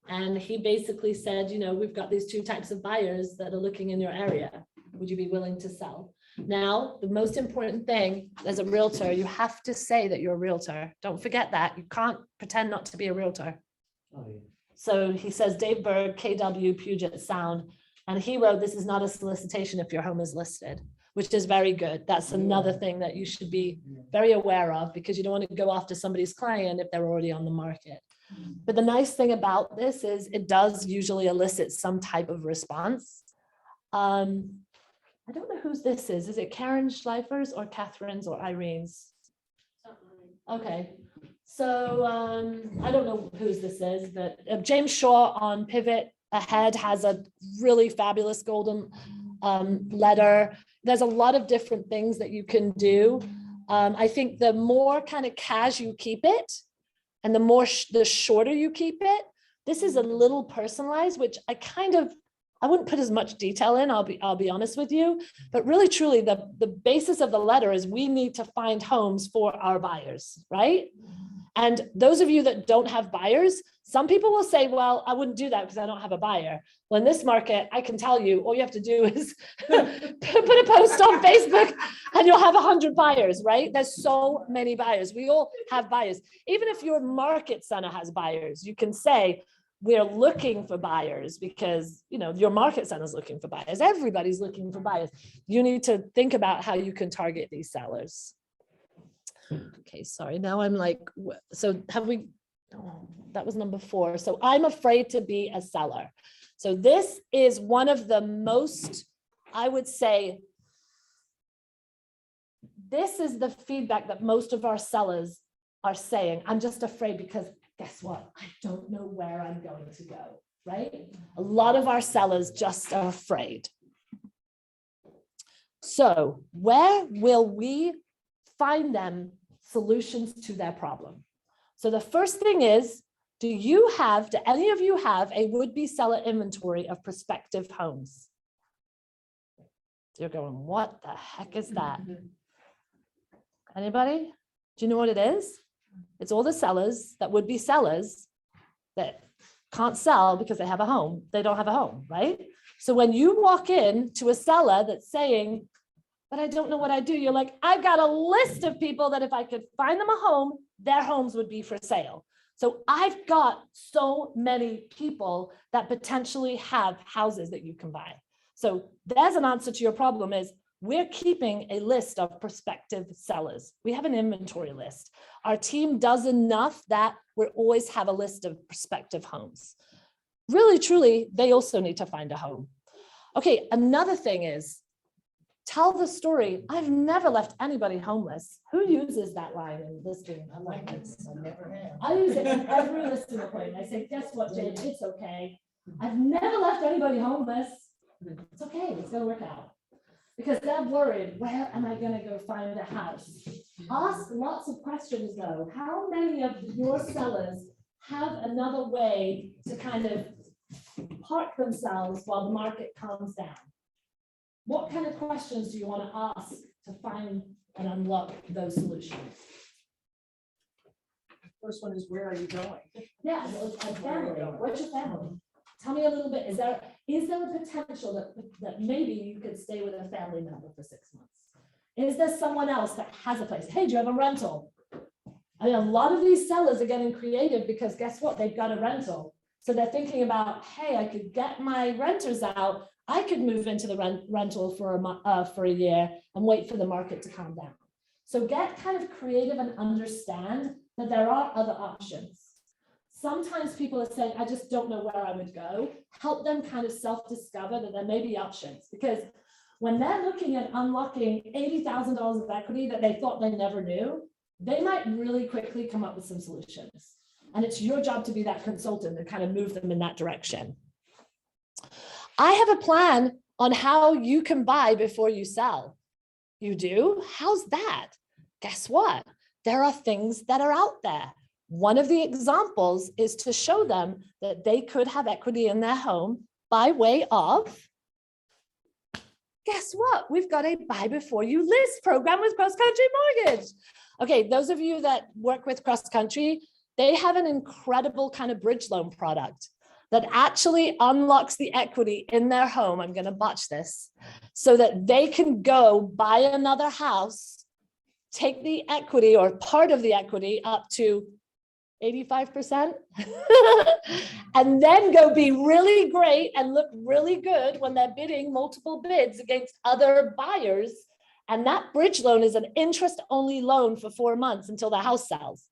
And he basically said, we've got these two types of buyers that are looking in your area. Would you be willing to sell? Now, the most important thing as a realtor, you have to say that you're a realtor. Don't forget that. You can't pretend not to be a realtor. Oh, yeah. So he says, Dave Berg, KW, Puget Sound. And he wrote, this is not a solicitation if your home is listed, which is very good. That's another thing that you should be very aware of because you don't want to go after somebody's client if they're already on the market. But the nice thing about this is it does usually elicit some type of response. I don't know whose this is. Is it Karen Schleifer's or Catherine's or Irene's? Okay. So I don't know whose this is, but James Shaw on Pivot Ahead has a really fabulous golden letter. There's a lot of different things that you can do. I think the more kind of cash you keep it and the shorter you keep it, this is a little personalized, which I wouldn't put as much detail in, I'll be honest with you, but really truly the basis of the letter is we need to find homes for our buyers, right? And those of you that don't have buyers, some people will say, well, I wouldn't do that because I don't have a buyer. Well, in this market, I can tell you, all you have to do is put a post on Facebook and you'll have 100 buyers, right? There's so many buyers. We all have buyers. Even if your market center has buyers, you can say, we're looking for buyers because, your market center is looking for buyers. Everybody's looking for buyers. You need to think about how you can target these sellers. Okay, sorry. Now I'm like, so have we, oh, that was number 4. So I'm afraid to be a seller. So this is one of the most, I would say, this is the feedback that most of our sellers are saying. I'm just afraid because guess what? I don't know where I'm going to go, right? A lot of our sellers just are afraid. So where will we find them solutions to their problem? So the first thing is do any of you have a would-be seller inventory of prospective homes? You're going, what the heck is that? Anybody? Do you know what it is? It's all the sellers that would be sellers that can't sell because they have a home. They don't have a home, right? So when you walk in to a seller that's saying, but I don't know what I do, you're like, I've got a list of people that if I could find them a home, their homes would be for sale. So I've got so many people that potentially have houses that you can buy. So there's an answer to your problem is we're keeping a list of prospective sellers. We have an inventory list. Our team does enough that we always have a list of prospective homes. Really, truly, they also need to find a home. Okay, another thing is, tell the story. I've never left anybody homeless. Who uses that line in listing appointments? I never have. I use it in every listing appointment. I say, guess what, Jane? It's okay. I've never left anybody homeless. It's okay, it's gonna work out. Because they're worried, where am I gonna go find a house? Ask lots of questions though. How many of your sellers have another way to kind of park themselves while the market calms down? What kind of questions do you want to ask to find and unlock those solutions? First one is, where are you going? Yeah, well, a family. What's your family? Tell me a little bit. Is there a potential that maybe you could stay with a family member for 6 months? Is there someone else that has a place? Hey, do you have a rental? I mean, a lot of these sellers are getting creative because guess what? They've got a rental. So they're thinking about, hey, I could get my renters out. I could move into the rental for a year and wait for the market to calm down. So get kind of creative and understand that there are other options. Sometimes people are saying, I just don't know where I would go. Help them kind of self-discover that there may be options, because when they're looking at unlocking $80,000 of equity that they thought they never knew, they might really quickly come up with some solutions. And it's your job to be that consultant and kind of move them in that direction. I have a plan on how you can buy before you sell. You do? How's that? Guess what? There are things that are out there. One of the examples is to show them that they could have equity in their home by way of, guess what? We've got a buy before you list program with Cross Country Mortgage. Okay, those of you that work with Cross Country, they have an incredible kind of bridge loan product that actually unlocks the equity in their home. I'm going to botch this so that they can go buy another house, take the equity or part of the equity up to 85%, and then go be really great and look really good when they're bidding multiple bids against other buyers. And that bridge loan is an interest-only loan for 4 months until the house sells.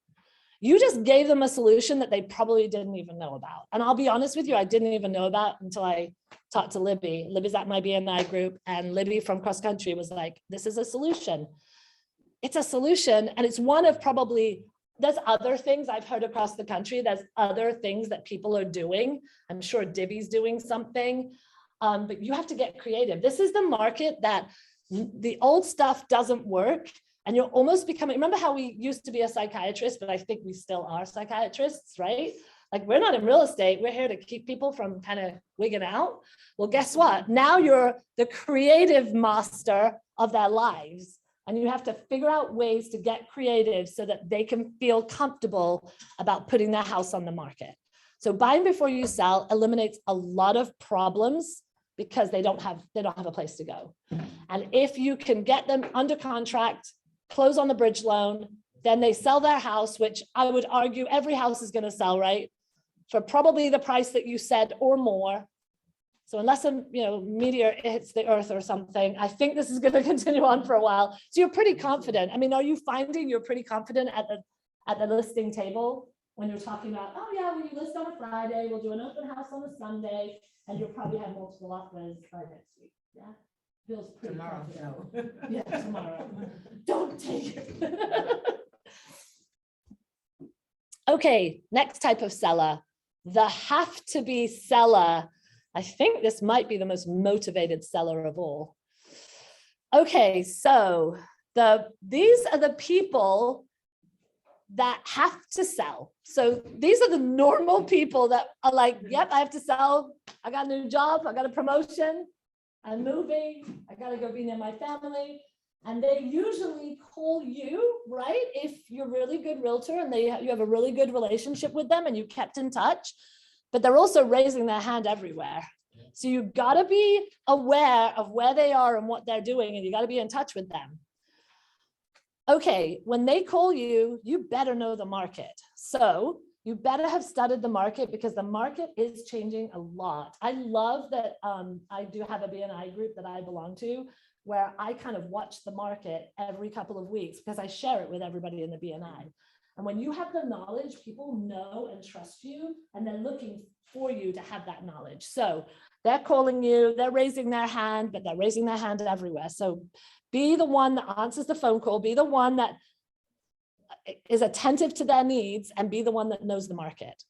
You just gave them a solution that they probably didn't even know about. And I'll be honest with you, I didn't even know about until I talked to Libby. Libby's at my BNI group, and Libby from Cross Country was like, this is a solution. It's a solution, and it's one of probably, there's other things I've heard across the country. There's other things that people are doing. I'm sure Divvy's doing something, but you have to get creative. This is the market that the old stuff doesn't work. And you're almost becoming, remember how we used to be a psychiatrist, but I think we still are psychiatrists, right? Like, we're not in real estate. We're here to keep people from kind of wigging out. Well, guess what? Now you're the creative master of their lives. And you have to figure out ways to get creative so that they can feel comfortable about putting their house on the market. So buying before you sell eliminates a lot of problems because they don't have a place to go. And if you can get them under contract, close on the bridge loan, then they sell their house, which I would argue every house is going to sell, right? For probably the price that you said or more. So unless a meteor hits the earth or something, I think this is going to continue on for a while. So you're pretty confident. I mean, are you finding you're pretty confident at the listing table when you're talking about, oh yeah, when you list on a Friday, we'll do an open house on a Sunday, and you'll probably have multiple offers by next week. Yeah. Feels pretty Tomorrow, confident. no. Yeah, tomorrow. Don't take it. Okay, next type of seller, the have to be seller. I think this might be the most motivated seller of all. Okay, so these are the people that have to sell. So these are the normal people that are like, yep, I have to sell. I got a new job. I got a promotion. I'm moving. I got to go be near my family. And they usually call you, right? If you're a really good realtor and you have a really good relationship with them and you kept in touch, but they're also raising their hand everywhere. So you got to be aware of where they are and what they're doing, and you got to be in touch with them. Okay, when they call you, you better know the market. So you better have studied the market, because the market is changing a lot. I love that I do have a BNI group that I belong to, where I kind of watch the market every couple of weeks, because I share it with everybody in the BNI. And when you have the knowledge, people know and trust you, and they're looking for you to have that knowledge. So they're calling you, they're raising their hand, but they're raising their hand everywhere. So be the one that answers the phone call, be the one that is attentive to their needs, and be the one that knows the market.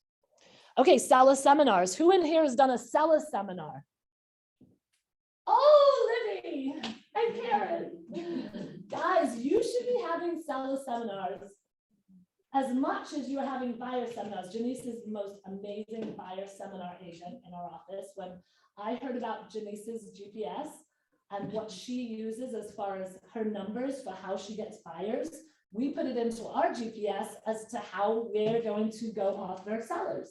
Okay, seller seminars. Who in here has done a seller seminar? Oh, Libby and Karen. Guys, you should be having seller seminars as much as you're having buyer seminars. Janice is the most amazing buyer seminar agent in our office. When I heard about Janice's GPS and what she uses as far as her numbers for how she gets buyers, we put it into our GPS as to how we're going to go offer sellers.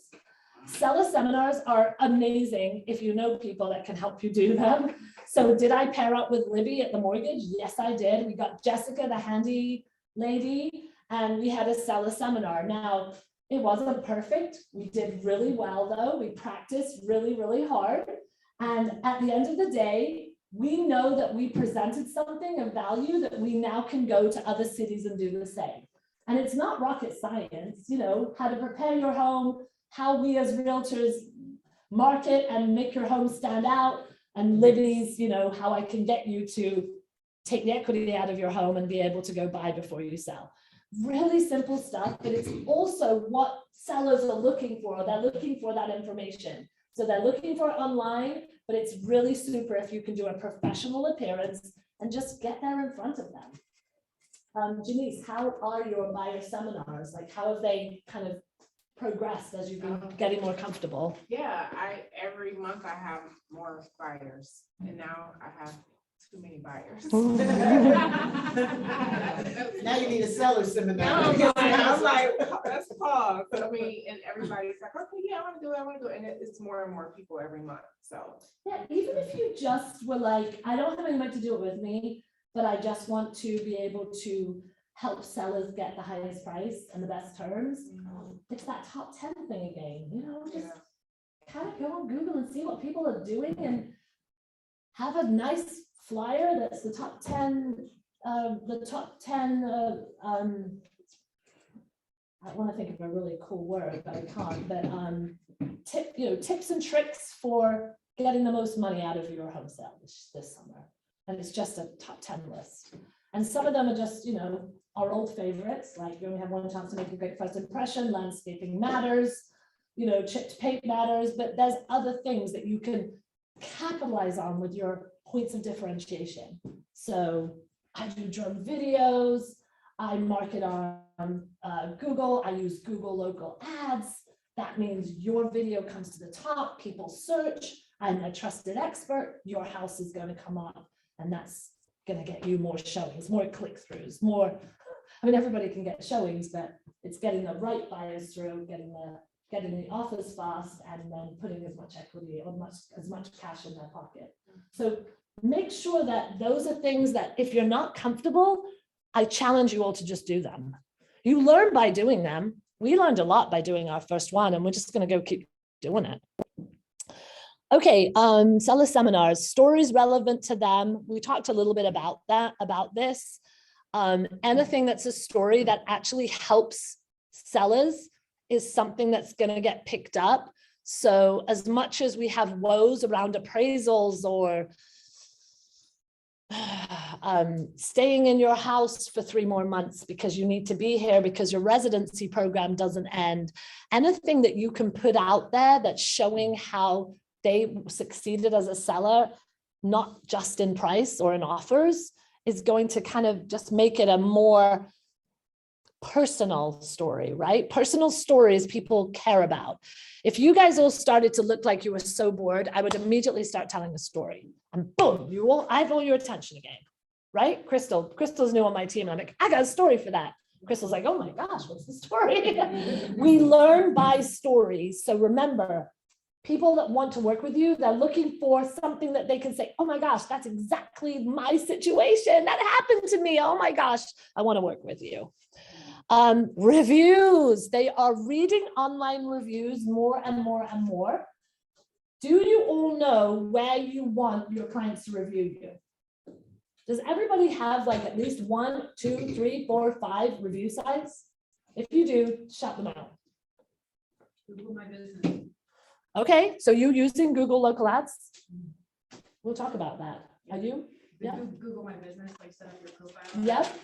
Seller seminars are amazing if you know people that can help you do them. So did I pair up with Libby at the mortgage? Yes, I did. We got Jessica, the handy lady, and we had a seller seminar. Now, it wasn't perfect. We did really well though. We practiced really, really hard. And at the end of the day, we know that we presented something of value that we now can go to other cities and do the same. And it's not rocket science, you know, how to prepare your home, how we as realtors market and make your home stand out, and Libby's, you know, how I can get you to take the equity out of your home and be able to go buy before you sell. Really simple stuff, but it's also what sellers are looking for. They're looking for that information. So they're looking for it online, but it's really super if you can do a professional appearance and just get there in front of them. Janice, how are your buyer seminars? Like, how have they kind of progressed as you've been getting more comfortable? Yeah, every month I have more buyers, and now I have too many buyers. Now you need a seller seminar. I'm like, let's pause. I mean, and everybody's like, okay, yeah, I want to do it, and it's more and more people every month. So yeah, even if you just were like, I don't have anyone to do it with me, but I just want to be able to help sellers get the highest price and the best terms. It's that top 10 thing again, you know, just kind of go on Google and see what people are doing and have a nice flyer that's the top 10, I want to think of a really cool word, but I can't, but tips and tricks for getting the most money out of your home sale this summer. And it's just a top 10 list. And some of them are just, you know, our old favorites, like you only have one chance to make a great first impression, landscaping matters, you know, chipped paint matters, but there's other things that you can capitalize on with your points of differentiation. So I do drone videos, I market on Google, I use Google local ads. That means your video comes to the top, people search, I'm a trusted expert, your house is going to come up, and that's going to get you more showings, more click-throughs, more, I mean, everybody can get showings, but it's getting the right buyers through, getting the offers fast, and then putting as much equity or as much cash in their pocket. So make sure that those are things that if you're not comfortable, I challenge you all to just do them. You learn by doing them. We learned a lot by doing our first one, and we're just going to go keep doing it. Okay, seller seminars, stories relevant to them. We talked a little bit about this. Anything that's a story that actually helps sellers is something that's going to get picked up. So as much as we have woes around appraisals or staying in your house for 3 more months because you need to be here because your residency program doesn't end, anything that you can put out there that's showing how they succeeded as a seller, not just in price or in offers, is going to kind of just make it a more personal story, right? Personal stories people care about. If you guys all started to look like you were so bored, I would immediately start telling a story, and boom, I have all your attention again, right? Crystal's new on my team, and I'm like, I got a story for that. Crystal's like, oh my gosh, what's the story? We learn by stories. So remember, people that want to work with you, they're looking for something that they can say, oh my gosh, that's exactly my situation. That happened to me. Oh my gosh, I want to work with you. Reviews, they are reading online reviews more and more and more. Do you all know where you want your clients to review you? Does everybody have like at least 1, 2, 3, 4, 5 review sites? If you do, shout them out. Google My Business. Okay, so you using Google local ads? We'll talk about that. Are you? Yeah. Google My Business, like set up your profile. Yep.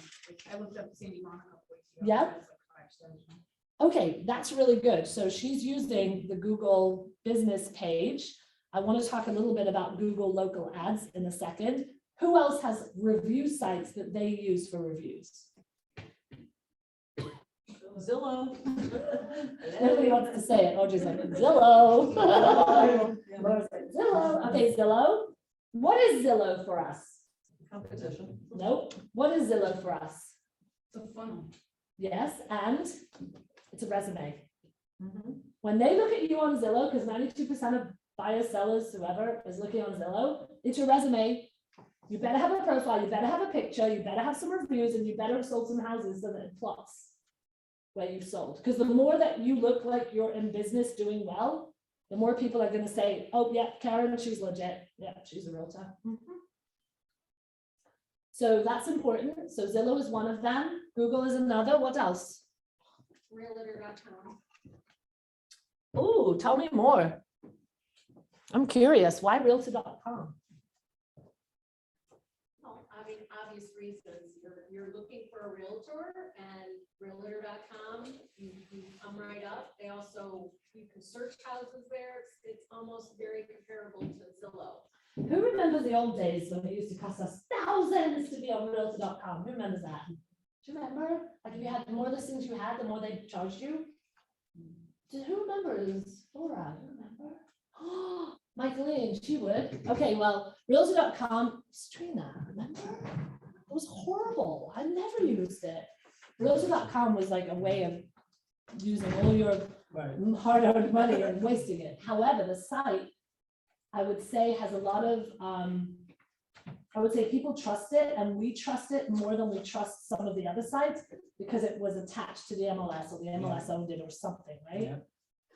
I looked up Sandy Vaughn a couple weeks ago. Yep. It has, like, 5 stars now. Okay, that's really good. So she's using the Google business page. I want to talk a little bit about Google local ads in a second. Who else has review sites that they use for reviews? Zillow. Nobody wants to say it. Audrey's like, Zillow. Laura's like, Zillow. Okay, Zillow. What is Zillow for us? Competition. Nope. What is Zillow for us? It's a funnel. Yes, and it's a resume. Mhm. When they look at you on Zillow, because 92% of buyers, sellers, whoever is looking on Zillow, it's your resume. You better have a profile, you better have a picture, you better have some reviews, and you better have sold some houses so that it plots where you've sold. Because the more that you look like you're in business doing well, the more people are going to say, oh, yeah, Karen, she's legit. Yeah, she's a realtor. So that's important. So Zillow is one of them. Google is another. What else? Realtor.com. Oh, tell me more. I'm curious. Why realtor.com? Well, I mean, obvious reasons. You're looking for a realtor, and realtor.com, you come right up. They also, you can search houses there. It's almost very comparable to Zillow. Who remembers the old days when it used to cost us thousands to be on realtor.com? Who remembers that? Do you remember? Like if you had the more listings you had, the more they charged you? Who remembers? Laura, you remember? Oh, Michaeline, she would. Okay, well, realtor.com, Trina, remember? It was horrible. I never used it. Realtor.com was like a way of using all your Right. hard-earned money and wasting it. However, the site, I would say, has a lot of, I would say people trust it, and we trust it more than we trust some of the other sites because it was attached to the MLS, or the MLS owned it or something, right? Yeah.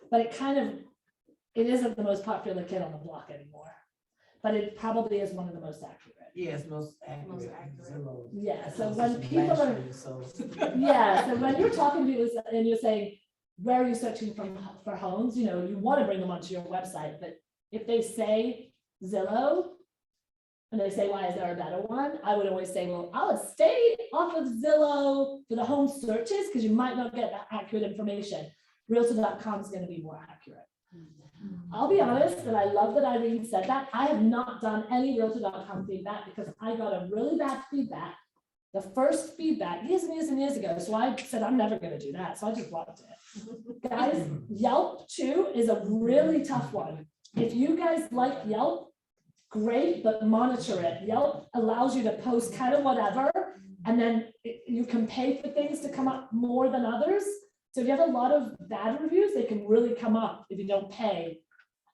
But it isn't the most popular kid on the block anymore, but it probably is one of the most accurate. Yes, most accurate. Most accurate. Zillow. Yeah, so This when is people last are, year, so. yeah, so when you're talking to people and you're saying, where are you searching for homes? You know, you want to bring them onto your website, but if they say Zillow, and they say, why is there a better one? I would always say, well, I would stay off of Zillow for the home searches because you might not get that accurate information. Realtor.com is going to be more accurate. I'll be honest, and I love that Irene said that. I have not done any Realtor.com feedback because I got a really bad feedback. The first feedback years and years and years ago. So I said, I'm never going to do that. So I just blocked it. Guys, Yelp too is a really tough one. If you guys like Yelp, great, but monitor it. Yelp allows you to post kind of whatever, and then you can pay for things to come up more than others. So if you have a lot of bad reviews, they can really come up if you don't pay.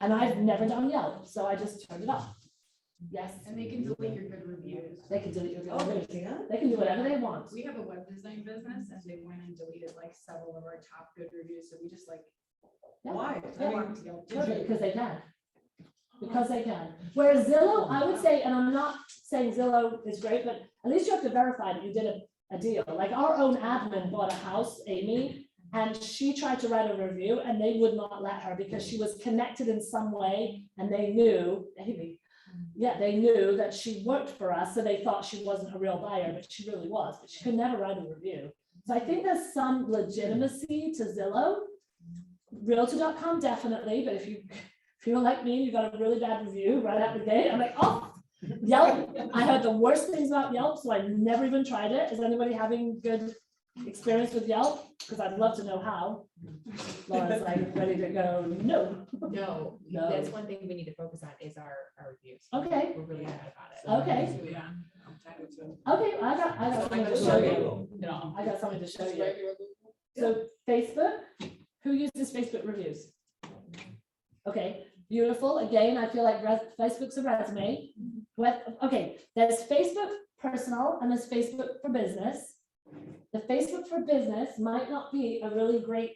And I've never done Yelp, so I just turned it off. Yes, And they can delete your good reviews. they can delete your Oh, they reviews. can? They can do whatever they want. We have a web design business, and they went and deleted like several of our top good reviews, so we just like. Yeah. Why? Yeah. I mean, Totally, because they can. Because they can. Whereas Zillow, I would say, and I'm not saying Zillow is great, but at least you have to verify that you did a deal. Like our own admin bought a house, Amy, and she tried to write a review and they would not let her because she was connected in some way and they knew, Amy, yeah, they knew that she worked for us, so they thought she wasn't a real buyer, but she really was, but she could never write a review. So I think there's some legitimacy to Zillow. Realtor.com definitely, but if you're like me, you got a really bad review right out the gate, I'm like, oh, Yelp. I heard the worst things about Yelp, so I never even tried it. Is anybody having good experience with Yelp? Because I'd love to know how. Laura's like ready to go, no. No, No. that's one thing we need to focus on is our reviews. Okay. We're really bad about it. Okay, Yeah. I'm tired too. okay, I got something to show you. No. I got something to show you. So Facebook, who uses Facebook reviews? Okay, beautiful. Again, I feel like Facebook's a resume. Okay, there's Facebook personal and there's Facebook for business. The Facebook for business might not be a really great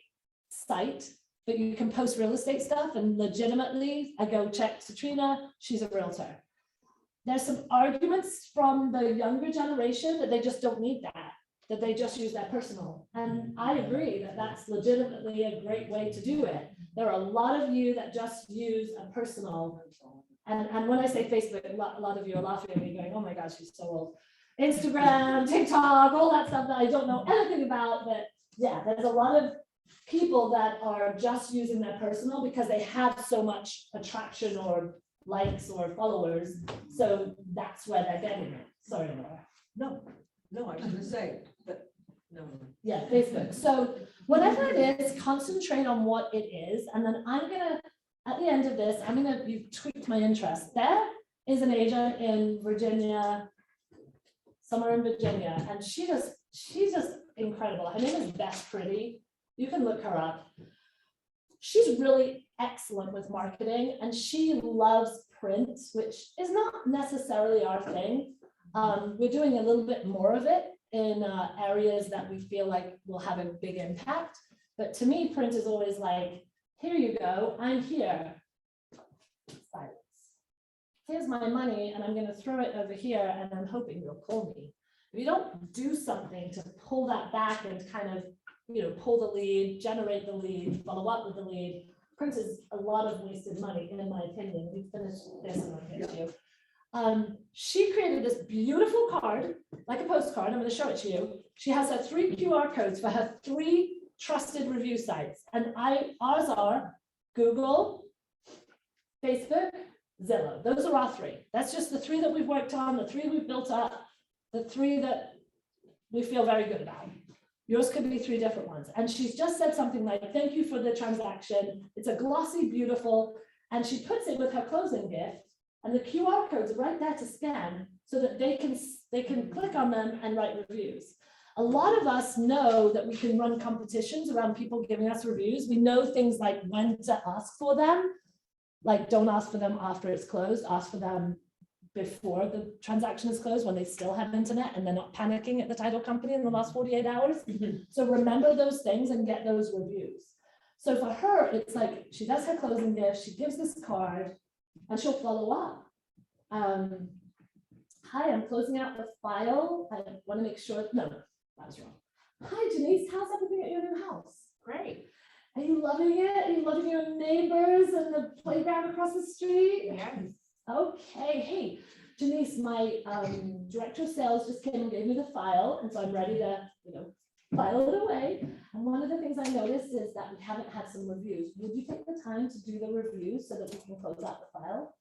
site, but you can post real estate stuff and legitimately, I go check Katrina, she's a realtor. There's some arguments from the younger generation that they just don't need that they just use their personal. And I agree that that's legitimately a great way to do it. There are a lot of you that just use a personal. And when I say Facebook, a lot of you are laughing at me going, oh my gosh, she's so old. Instagram, TikTok, all that stuff that I don't know anything about, but yeah, there's a lot of people that are just using their personal because they have so much attraction or likes or followers. So that's where they're getting it. Sorry, Laura. No, I was gonna say, but, no. Yeah, Facebook. So whatever it is, concentrate on what it is. And then I'm gonna, at the end of this, you've tweaked my interest. There is an agent in Virginia, somewhere in Virginia, and she's just incredible. Her name is Beth Pretty. You can look her up. She's really excellent with marketing and she loves print, which is not necessarily our thing. We're doing a little bit more of it in areas that we feel like will have a big impact. But to me, print is always like, here you go, I'm here. Silence. Here's my money and I'm going to throw it over here and I'm hoping you'll call me. If you don't do something to pull that back and kind of, pull the lead, generate the lead, follow up with the lead, print is a lot of wasted money, in my opinion. We finished this and I'll get to you. She created this beautiful card, like a postcard. I'm going to show it to you. She has her 3 QR codes for her 3 trusted review sites. And ours are Google, Facebook, Zillow. Those are our 3. That's just the 3 that we've worked on, the 3 we've built up, the 3 that we feel very good about. Yours could be 3 different ones. And she's just said something like, thank you for the transaction. It's a glossy, beautiful, and she puts it with her closing gift. And the QR codes are right there to scan so that they can click on them and write reviews. A lot of us know that we can run competitions around people giving us reviews. We know things like when to ask for them, like don't ask for them after it's closed, ask for them before the transaction is closed when they still have internet and they're not panicking at the title company in the last 48 hours. So remember those things and get those reviews. So for her, it's like she does her closing gift, she gives this card, and she'll follow up. Hi, I'm closing out the file. I want to make sure, no, that was wrong. Hi, Denise, how's everything at your new house? Great. Are you loving it? Are you loving your neighbors and the playground across the street? Yes. Okay, hey, Denise, my director of sales just came and gave me the file, and so I'm ready to, file it away. And one of the things I noticed is that we haven't had some reviews. Would you take the time to do the reviews so that we can close out the file?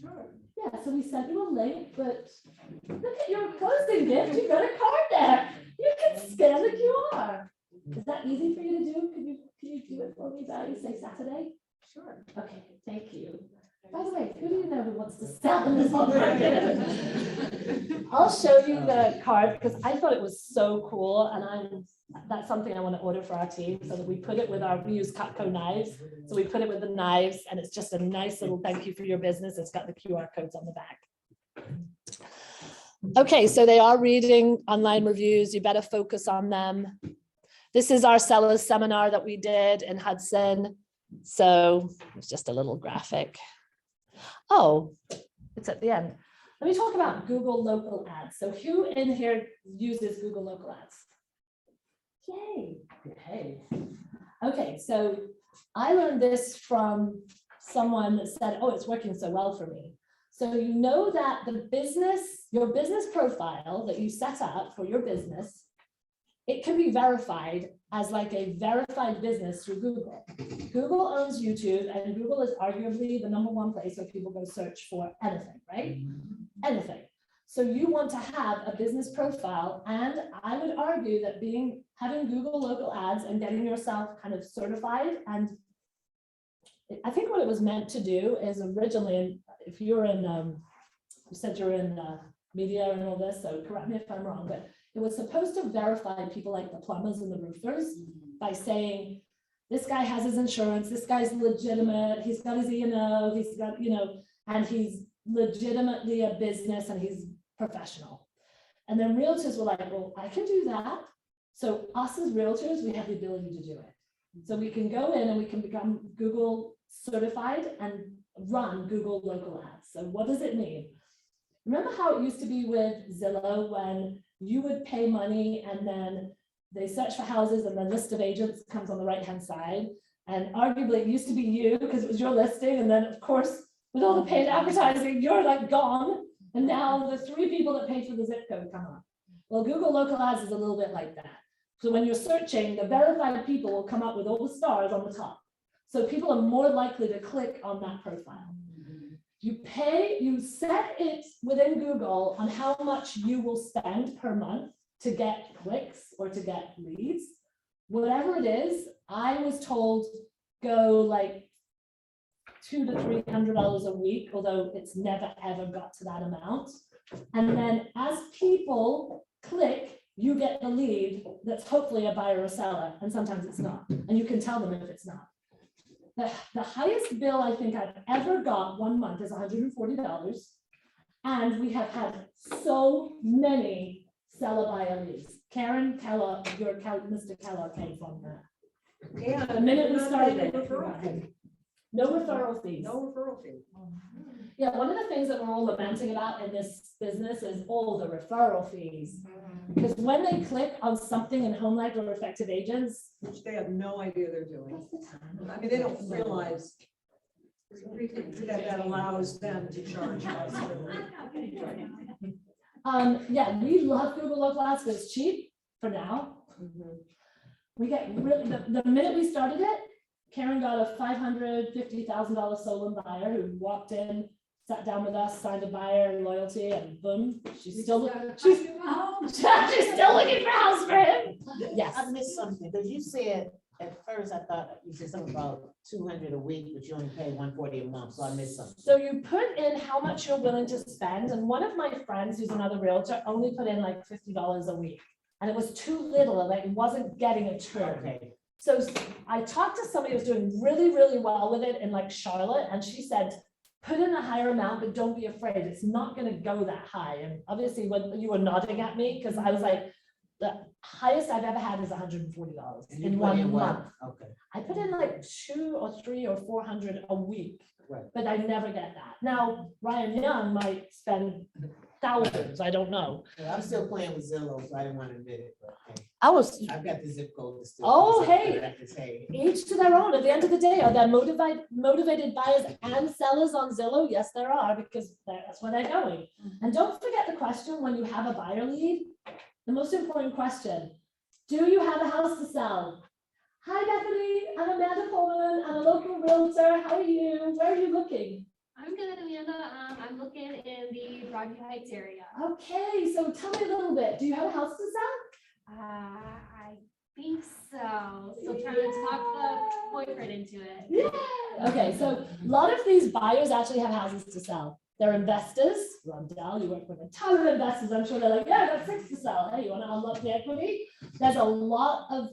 Sure. Yeah, so we sent you a link, but look at your closing gift. You got a card there. You can scan the QR. Is that easy for you to do? Can you do it for me by, say, Saturday? Sure. Okay, thank you. By the way, who do you know who wants to sell in this whole market? I'll show you the card because I thought it was so cool, and that's something I want to order for our team so that we put it with we use Cutco knives. So we put it with the knives, and it's just a nice little thank you for your business. It's got the QR codes on the back. Okay, so they are reading online reviews. You better focus on them. This is our sellers seminar that we did in Hudson. So it's just a little graphic. Oh, it's at the end. Let me talk about Google local ads. So who in here uses Google local ads? Yay. Okay. Okay, so I learned this from someone that said, oh, it's working so well for me. So you know that your business profile that you set up for your business, it can be verified as like a verified business through Google. Google owns YouTube, and Google is arguably the #1 place where people go search for anything, right? Anything. So you want to have a business profile, and I would argue that having Google local ads and getting yourself kind of certified, and I think what it was meant to do is originally, if you're in, you said you're in media and all this, so correct me if I'm wrong, but it was supposed to verify people like the plumbers and the roofers by saying, this guy has his insurance, this guy's legitimate, he's got his E&O, he's got, and he's legitimately a business and he's professional. And then realtors were like, well, I can do that. So us as realtors, we have the ability to do it. So we can go in and we can become Google certified and run Google local ads. So what does it mean? Remember how it used to be with Zillow when you would pay money and then they search for houses and the list of agents comes on the right-hand side. And arguably it used to be you because it was your listing. And then of course, with all the paid advertising, you're like gone. And now the 3 people that paid for the zip code come up. Well, Google local ads is a little bit like that. So when you're searching, the verified people will come up with all the stars on the top. So people are more likely to click on that profile. You set it within Google on how much you will spend per month to get clicks or to get leads. Whatever it is, I was told go like $200 to $300 a week, although it's never ever got to that amount. And then as people click, you get the lead that's hopefully a buyer or seller, and sometimes it's not. And you can tell them if it's not. The highest bill I think I've ever got one month is $140. And we have had so many seller buyer leads. Karen Kellogg, Mr. Kellogg came from that. Yeah. The minute we started it, Referral fee. no referral fees. No referral fee. Yeah, one of the things that we're all lamenting about in this business is all the referral fees. Because when they click on something in HomeLight or Effective Agents, Which they have no idea they're doing. I mean, they don't realize that allows them to charge us. yeah, we love Google Local Ads because it's cheap for now. We get really, the minute we started it, Karen got a $550,000 Solon buyer who walked in, sat down with us, signed a buyer loyalty, and boom, she's still looking for a house for him. Yes. I missed something, because you said, at first, I thought you said something about 200 a week, but you only pay 140 a month, so I missed something. So you put in how much you're willing to spend, and one of my friends who's another realtor only put in like $50 a week, and it was too little, like it wasn't getting a turn. Okay. So I talked to somebody who was doing really, really well with it in like Charlotte, and she said, put in a higher amount, but don't be afraid. It's not going to go that high. And obviously when you were nodding at me, because I was like, the highest I've ever had is $140 in 1 month. Okay. I put in like 200 or 300 or 400 a week, Right. but I never get that. Now, Ryan Young might spend thousands, I don't know. Well, I'm still playing with Zillow, so I didn't want to admit it, but hey, I've got the zip code to still. Oh, do something hey. that I can say. Each to their own. At the end of the day, are there motivated buyers and sellers on Zillow? Yes, there are, because that's where they're going. And don't forget the question when you have a buyer lead, the most important question, do you have a house to sell? Hi, Bethany, I'm Amanda Pohlman. I'm a local realtor. How are you? Where are you looking? I'm good, Amanda. I'm looking in the Broadview Heights area. Okay, so tell me a little bit. Do you have a house to sell? I think so. Still trying to talk the boyfriend into it. Yeah. Okay, so a lot of these buyers actually have houses to sell. They're investors. Rondell, you work with a ton of investors. I'm sure they're like, yeah, I got 6 to sell. Hey, you want to unlock the equity? There's a lot of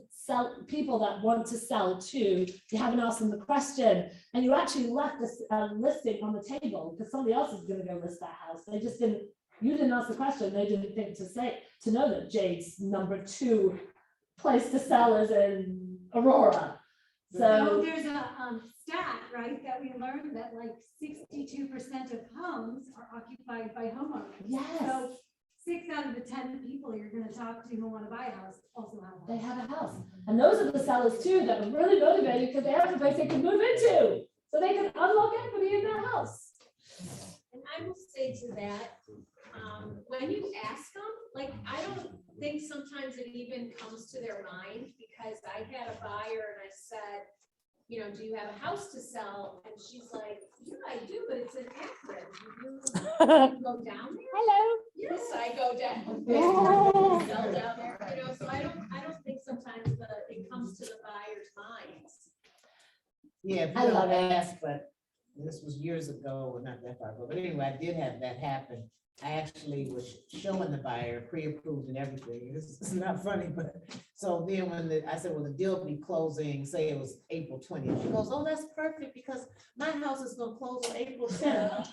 people that want to sell too. You haven't asked them the question, and you actually left a listing on the table because somebody else is going to go list that house. They just didn't. You didn't ask the question. They didn't think to know that Jade's number 2 place to sell is in Aurora. So there's a stat, right, that we learned that like 62% of homes are occupied by homeowners. yes. So 6 out of the 10 people you're going to talk to who want to buy a house also have a house. They have a house. And those are the sellers too that are really motivated because they have a place they can move into. So they can unlock equity in their house. And I will say to that, when you ask them, like, I don't think sometimes it even comes to their mind, because I had a buyer and I said, you know, do you have a house to sell? And she's like, yeah, I do, but it's in Akron. You go down there? Hello. Yeah, price I go down. Yeah. Sell down there, you know, so I don't think sometimes it comes to the buyer's minds. Yeah, I people love don't it. ask, but this was years ago, well, not that far ago, but anyway, I did have that happen. I actually was showing the buyer pre-approved and everything. This is not funny, but so then I said, well, the deal will be closing, say it was April 20th. She goes, oh, that's perfect because my house is gonna close on April 10th.